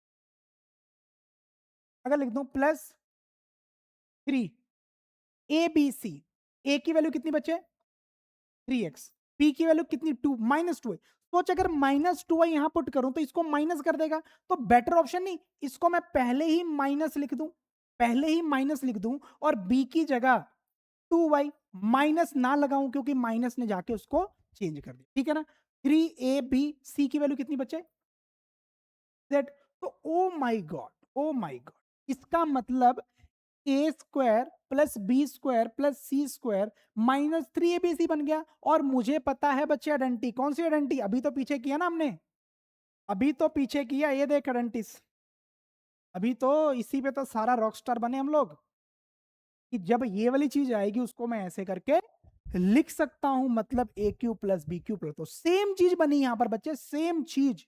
अगर लिख दूं प्लस 3 ए बी सी, ए की वैल्यू कितनी बचे? 3x, पी की वैल्यू कितनी? 2, -2 है। सोच अगर -2 यहां पुट करूं तो इसको माइनस कर देगा, तो बेटर ऑप्शन नहीं, इसको मैं पहले ही माइनस लिख दूं, पहले ही माइनस लिख दूं, और b की जगह 2y माइनस ना लगाऊं, क्योंकि माइनस ने जाके उसको चेंज कर दिया, ठीक है ना? 3ab c की वैल्यू कितनी बचे? z। तो ओ माई गॉड, ओ माई गॉड, इसका मतलब a square plus B square plus c square minus 3abc बन गया। और मुझे पता है बच्चे आइडेंटिटी, कौन सी आइडेंटिटी? अभी तो पीछे किया ना हमने, अभी तो पीछे किया, ये देख आइडेंटिटीज। अभी तो इसी पे तो सारा रॉकस्टार बने हम लोग, कि जब ये वाली चीज आएगी उसको मैं ऐसे करके लिख सकता हूं, मतलब a cube plus b cube plus, तो सेम चीज बनी यहां पर बच्चे, सेम चीज,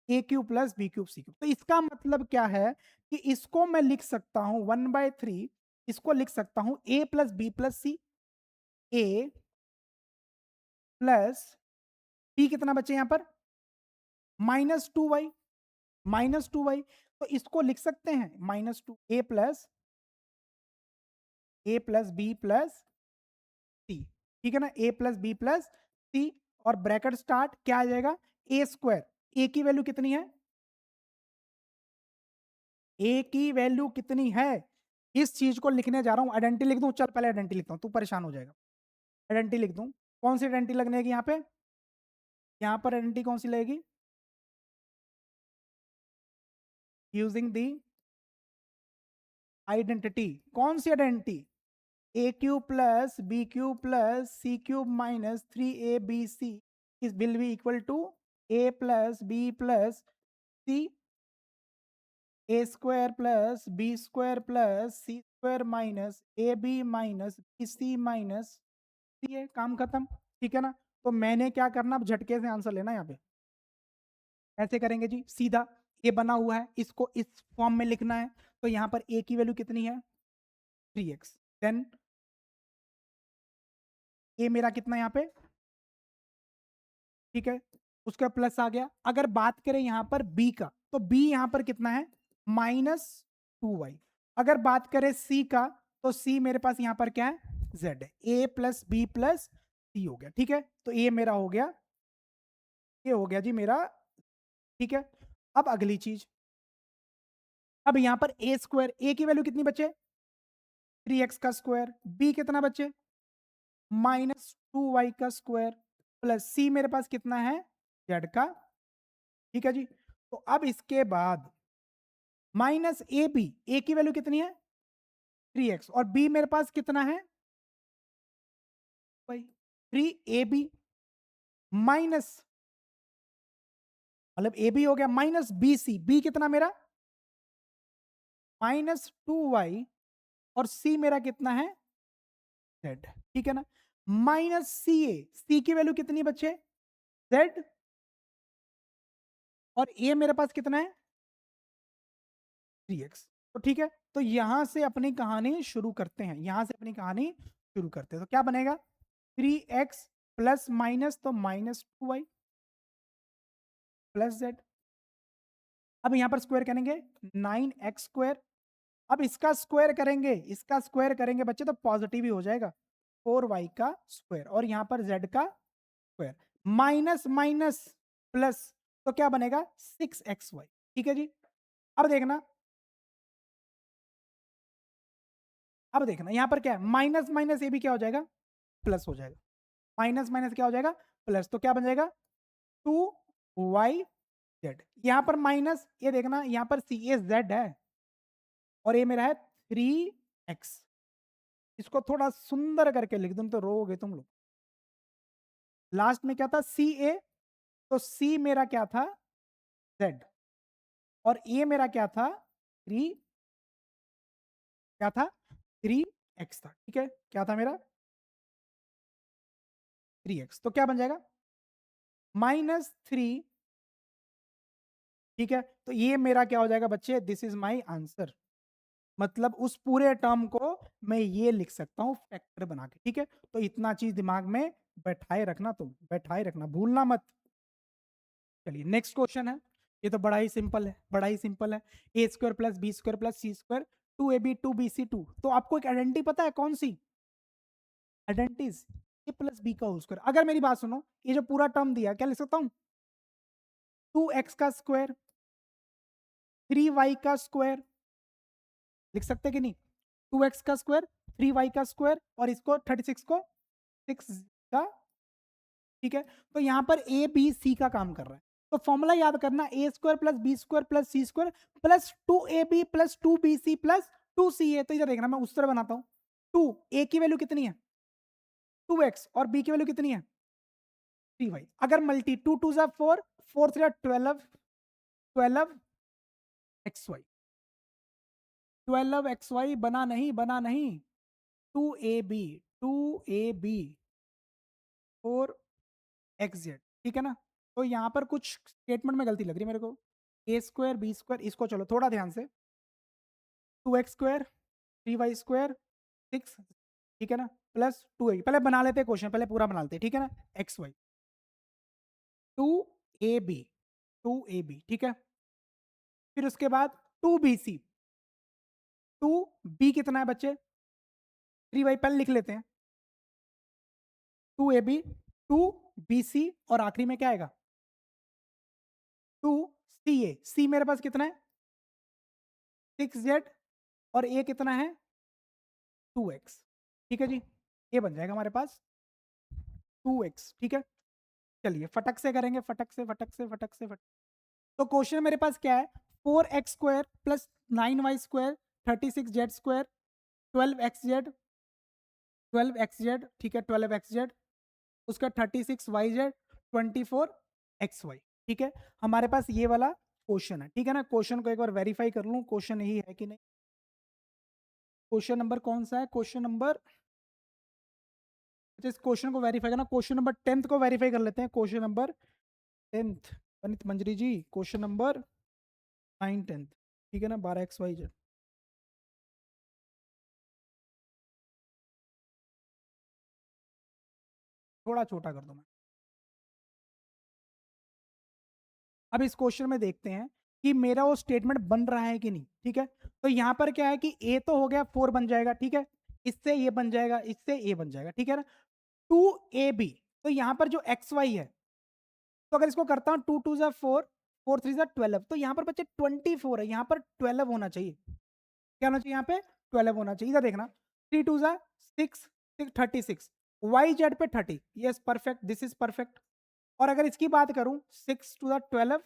a cube plus b cube c cube. तो इसका मतलब क्या है कि इसको मैं लिख सकता हूं 1/3, इसको लिख सकता हूं ए प्लस बी प्लस सी, ए प्लस बी कितना बचे यहां पर? -2y, -2y। तो इसको लिख सकते हैं -2 ए प्लस बी प्लस सी, ठीक है ना? ए प्लस बी प्लस सी, और ब्रैकेट स्टार्ट, क्या आ जाएगा? ए स्क्वायर, ए की वैल्यू कितनी है? ए की वैल्यू कितनी है? इस चीज को लिखने जा रहा हूं। आइडेंटिटी लिख दूं? चल पहले आइडेंटिटी लिखता हूं, तू परेशान हो जाएगा। आइडेंटिटी लिख दूं? कौन सी आइडेंटिटी लगने की यहाँ पे? यहाँ पर आइडेंटिटी कौन सी लगेगी? यूजिंग दी आइडेंटिटी, कौन सी identity? A cube plus b cube plus c cube minus 3abc is will be equal to a plus B plus c a square plus B square plus c square minus A b minus b c minus c a. काम खत्म, ठीक है ना। तो मैंने क्या करना, अब झटके से आंसर लेना। यहाँ पे ऐसे करेंगे जी, सीधा ए बना हुआ है, इसको इस फॉर्म में लिखना है। तो यहाँ पर ए की वैल्यू कितनी है, 3x। देन ए मेरा कितना यहाँ पे, ठीक है, उसका प्लस आ गया। अगर बात करें यहाँ पर बी का, तो बी यहाँ पर कितना है, -2y। अगर बात करें सी का, तो सी मेरे पास यहाँ पर क्या है, z है। ए प्लस बी प्लस सी हो गया, ठीक है। तो ए मेरा हो गया, ये हो गया जी मेरा, ठीक है। अब अगली चीज, अब यहाँ पर ए स्क्वायर, ए की वैल्यू कितनी बचे, 3x का स्क्वायर, बी कितना बचे, -2y का स्क्वायर, प्लस सी मेरे पास कितना है, z का, ठीक है जी। तो अब इसके बाद माइनस ए बी, ए की वैल्यू कितनी है, 3x, और बी मेरे पास कितना है, 3ab माइनस, मतलब ए बी हो गया माइनस बी सी, बी कितना मेरा -2y, और सी मेरा कितना है, z, ठीक है ना। माइनस सी ए, सी की वैल्यू कितनी बचे, z, और ए मेरे पास कितना है, 3x। तो ठीक है, तो यहां से अपनी कहानी शुरू करते हैं, यहां से अपनी कहानी शुरू करते हैं। तो क्या बनेगा, 3x प्लस माइनस, तो -2y प्लस z। अब यहां पर स्क्वायर करेंगे, 9x स्क्वायर। अब इसका स्क्वायर करेंगे, इसका स्क्वायर करेंगे बच्चे, तो पॉजिटिव ही हो जाएगा, 4y का स्क्वायर, और यहां पर z का स्क्वायर, माइनस माइनस प्लस, तो क्या बनेगा, 6xy, ठीक है जी। अब देखना, अब देखना यहां पर क्या है, माइनस माइनस ये भी क्या हो जाएगा, प्लस हो जाएगा, माइनस माइनस क्या हो जाएगा, प्लस। तो क्या बन जाएगा, 2yz। यहां पर माइनस, ये देखना यहां पर सी ए जेड है, और ये मेरा है 3x। इसको थोड़ा सुंदर करके लिख दूं तो रोगे तुम लोग। लास्ट में क्या था, सी ए, तो सी मेरा क्या था, z, और ए मेरा क्या था, 3, क्या था, 3x था, ठीक है। क्या था मेरा, 3x। तो क्या बन जाएगा, -3, ठीक है। तो ये मेरा क्या हो जाएगा बच्चे, दिस इज माई आंसर। मतलब उस पूरे टर्म को मैं ये लिख सकता हूं फैक्टर बना के, ठीक है। तो इतना चीज दिमाग में बैठाए रखना, तुम बैठाए रखना, भूलना मत। चलिए नेक्स्ट क्वेश्चन है, ये तो बड़ा ही सिंपल है, बड़ा ही सिंपल है। A square plus B square plus c square, 2ab 2bc 2। तो आपको एक आइडेंटिटी पता है कौन सी, आइडेंटिटीज, ए प्लस बी का होल स्क्वायर। अगर मेरी बात सुनो, ये जो पूरा टर्म दिया क्या लिख सकता हूं, 2x का स्क्वायर 3y का स्क्वायर, लिख सकते कि नहीं, 2x का स्क्वायर 3y का स्क्वायर, और इसको 36 को 6 का, ठीक है। तो यहां पर ए बी सी का काम कर रहा है, तो फॉर्मूला याद करना, a square plus B square plus c square plus 2ab plus 2bc plus 2ca। तो इधर देखना, मैं उस तरह बनाता हूं, 2 ए की वैल्यू कितनी है, 2x, और बी की वैल्यू कितनी है, 3y। अगर मल्टी 2 2 जा 4, 4 3 12, 12xy, 12xy बना नहीं, बना नहीं, 2ab 2ab 4xz, ठीक है ना। तो यहां पर कुछ स्टेटमेंट में गलती लग रही है मेरे को, ए स्क्वायर बी स्क्वायर, इसको चलो थोड़ा ध्यान से, 2x स्क्वायर 3y स्क्वायर 6, ठीक है ना, प्लस 2a। पहले बना लेते हैं क्वेश्चन, पहले पूरा बना लेते हैं, ठीक है ना। एक्स वाई 2ab 2ab, ठीक है। फिर उसके बाद 2bc, 2b कितना है बच्चे, 3y, पहले लिख लेते हैं, 2ab 2bc, और आखिरी में क्या आएगा, 2ca। c मेरे पास कितना है, 6z, और a कितना है, 2x, ठीक है जी। ये बन जाएगा हमारे पास 2x, ठीक है। चलिए फटक से करेंगे, फटक से फटक से फटक से फटक। तो क्वेश्चन मेरे पास क्या है, 4x square plus 9y square 36z square 12xz 12xz, ठीक है, 12xz, उसका 36yz, 24xy, ठीक है। हमारे पास ये वाला क्वेश्चन है, ठीक है ना। क्वेश्चन को एक बार वेरीफाई कर लूं, क्वेश्चन यही है कि नहीं। क्वेश्चन नंबर कौन सा है, क्वेश्चन नंबर, इस क्वेश्चन को वेरीफाई करना, क्वेश्चन नंबर 10th को वेरीफाई कर लेते हैं। क्वेश्चन नंबर 10th, अनित मंजरी जी, क्वेश्चन नंबर 9 10th, ठीक है ना, 12xyz। थोड़ा छोटा कर दो मैं। अब इस क्वेश्चन में देखते हैं कि मेरा वो स्टेटमेंट बन रहा है कि नहीं, ठीक है। तो यहां पर क्या है कि ए तो हो गया, 4 बन जाएगा, ठीक है। इससे ये बन जाएगा, इससे ए बन जाएगा, ठीक है ना। 2ab, तो यहां पर जो एक्स वाई है, तो अगर इसको करता हूं 2 2 4, 4 3 12, तो यहां पर बच्चे 24 है, यहां पर 12 होना चाहिए। क्या होना चाहिए यहाँ पे, 12 होना चाहिए। इधर देखना, 3 2 6, 36, वाई जेड पे 30, yes perfect, this is perfect. और अगर इसकी बात करूं 6 2 12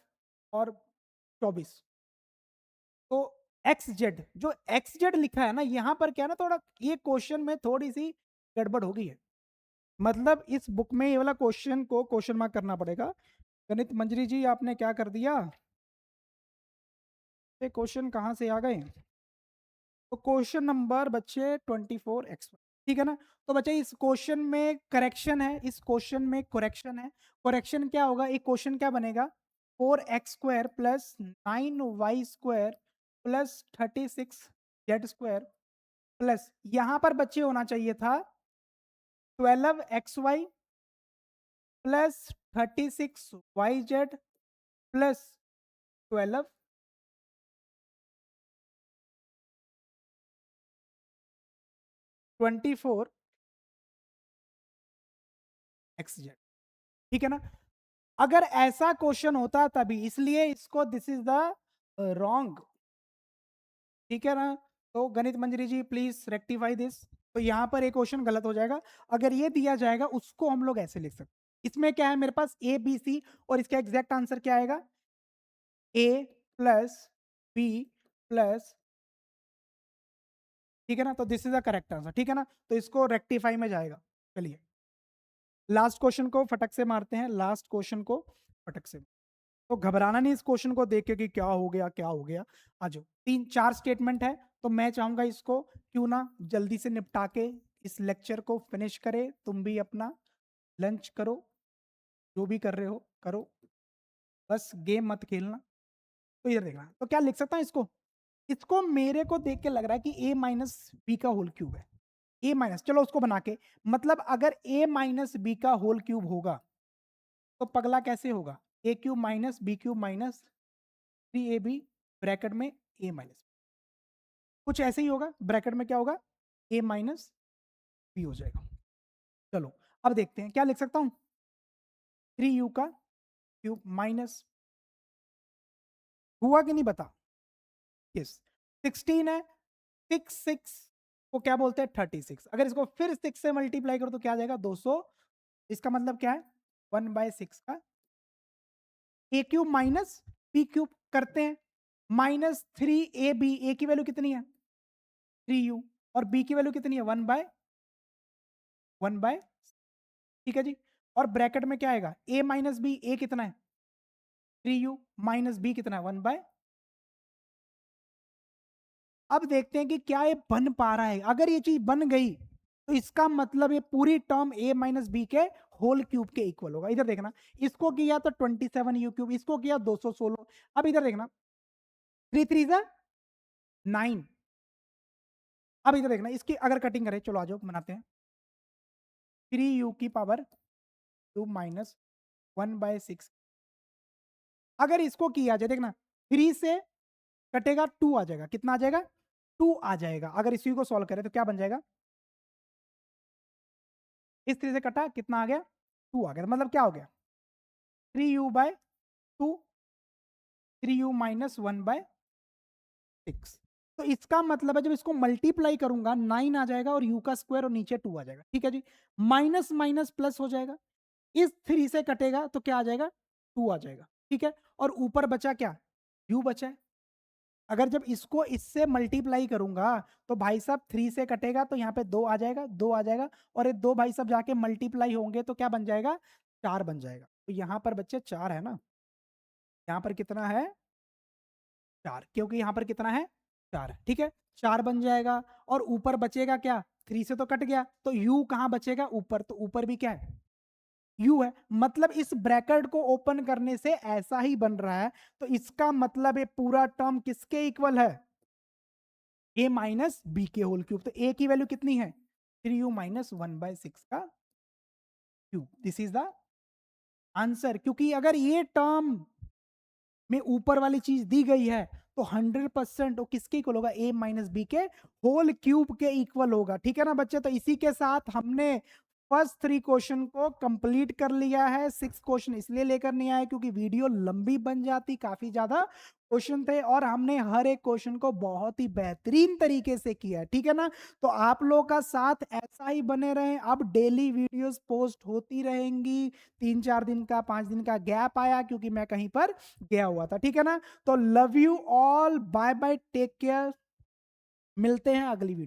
और 24, तो एक्स जेड, जो एक्स जेड लिखा है ना यहाँ पर, क्या ना, थोड़ा ये क्वेश्चन में थोड़ी सी गड़बड़ हो गई है। मतलब इस बुक में ये वाला क्वेश्चन को क्वेश्चन मार्क करना पड़ेगा। गणित मंजरी जी आपने क्या कर दिया, ये क्वेश्चन कहाँ से आ गए। तो क्वेश्चन नंबर बच्चे 24x, ठीक है ना। तो बच्चे इस क्वेश्चन में करेक्शन है, इस क्वेश्चन में करेक्शन है। करेक्शन क्या होगा, एक क्वेश्चन क्या बनेगा, 4x² plus 9y² plus 36z² plus यहां पर बच्चे होना चाहिए था 12xy plus 36yz plus 12 24xz, ठीक है ना। अगर ऐसा क्वेश्चन होता तभी, इसलिए इसको दिस इज द रॉन्ग, ठीक है ना। तो गणित मंजरी जी प्लीज रेक्टिफाई दिस। तो यहां पर एक क्वेश्चन गलत हो जाएगा। अगर ये दिया जाएगा उसको हम लोग ऐसे लिख सकते, इसमें क्या है मेरे पास ए बी सी, और इसका एग्जैक्ट आंसर क्या आएगा, ए प्लस बी प्लस, ठीक है ना। तो this is the correct answer, ठीक है ना। तो इसको रेक्टिफाई में जाएगा। चलिए लास्ट क्वेश्चन को फटक से मारते हैं, लास्ट क्वेश्चन को फटक से। तो घबराना नहीं इस क्वेश्चन को देख के कि क्या हो गया क्या हो गया। आ जाओ, 3 4 स्टेटमेंट है, तो मैं चाहूंगा इसको क्यों ना जल्दी से निपटा के इस लेक्चर को फिनिश करे। तुम भी अपना लंच करो, जो भी कर रहे हो करो, बस गेम मत खेलना। तो इधर देखना, तो क्या लिख सकता हूं इसको, इसको मेरे को देख के लग रहा है कि a माइनस बी का होल क्यूब है। a माइनस, चलो उसको बना के, मतलब अगर a माइनस बी का होल क्यूब होगा तो पगला कैसे होगा, a cube minus B cube minus 3ab bracket में a माइनस, कुछ ऐसे ही होगा। ब्रैकेट में क्या होगा, a माइनस बी हो जाएगा। चलो अब देखते हैं क्या लिख सकता हूं, 3u का क्यूब माइनस, हुआ कि नहीं बता, यस 16 है, 6 को क्या बोलते हैं 36। अगर इसको फिर 6 से मल्टीप्लाई करो तो क्या आ जाएगा 200। इसका मतलब क्या है 1/6 का ए क्यूब माइनस बी क्यूब करते हैं, माइनस 3ab, ए की वैल्यू कितनी है 3u, और बी की वैल्यू कितनी है 1/, ठीक है जी। और ब्रैकेट में क्या आएगा, a माइनस बी, ए कितना है 3u माइनस बी कितना है 1/। अब देखते हैं कि क्या ये बन पा रहा है। अगर ये चीज बन गई तो इसका मतलब ये पूरी टर्म a माइनस बी के होल क्यूब के इक्वल होगा। इधर देखना, इसको किया तो 27u क्यूब, इसको किया 216। अब इधर देखना, 3 3 जा 9। अब इधर देखना, इसकी अगर कटिंग करें, चलो आ जाओ बनाते हैं, 3u की पावर 2 माइनस 1/6। अगर इसको किया जाए, देखना 3 से कटेगा 2 आ जाएगा, कितना आ जाएगा 2 आ जाएगा। अगर इसी को सॉल्व करें तो क्या बन जाएगा, इस तरह से कटा, कितना आ गया 2 आ गया। मतलब क्या हो गया 3u/2, 3u माइनस 1/6। तो इसका मतलब है जब इसको मल्टीप्लाई करूंगा 9 आ जाएगा और u का स्क्वायर और नीचे 2 आ जाएगा, ठीक है जी। माइनस माइनस प्लस हो जाएगा, इस 3 से कटेगा तो क्या आ जाएगा 2 आ जाएगा, ठीक है। और ऊपर बचा क्या, u बचा है। अगर जब इसको इससे मल्टीप्लाई करूंगा तो भाई साहब 3 से कटेगा तो यहाँ पे 2 आ जाएगा, 2 आ जाएगा, और ये 2 भाई साहब जाके मल्टीप्लाई होंगे तो क्या बन जाएगा? 4 बन जाएगा। तो यहाँ पर बच्चे 4 है ना, यहाँ पर कितना है? 4, क्योंकि यहाँ पर कितना है? 4 है, ठीक है? 4 बन जाएगा और ऊपर बचेगा क्या? 3 से तो कट गया, तो u कहाँ बचेगा? ऊपर, तो ऊपर भी क्या है? u है। मतलब इस ब्रैकेट को ओपन करने से ऐसा ही बन रहा है, तो इसका मतलब ये पूरा टर्म किसके इक्वल है? a माइनस बी के होल क्यूब। तो a की वैल्यू कितनी है? 3u माइनस 1/6 का cube. This is the answer. क्योंकि अगर ये टर्म में ऊपर वाली चीज दी गई है तो 100% वो किसके इक्वल होगा? a माइनस बी के होल क्यूब के इक्वल होगा। ठीक है ना बच्चे? तो इसी के साथ हमने फर्स्ट 3 क्वेश्चन को कंप्लीट कर लिया है। 6 क्वेश्चन इसलिए लेकर नहीं आए क्योंकि वीडियो लंबी बन जाती, काफी ज्यादा क्वेश्चन थे और हमने हर एक क्वेश्चन को बहुत ही बेहतरीन तरीके से किया। ठीक है ना? तो आप लोगों का साथ ऐसा ही बने रहे। अब डेली वीडियोस पोस्ट होती रहेंगी। 3-4 दिन का, 5 दिन का गैप आया क्योंकि मैं कहीं पर गया हुआ था। ठीक है ना? तो love you all, bye bye, take care, मिलते हैं अगली वीडियो।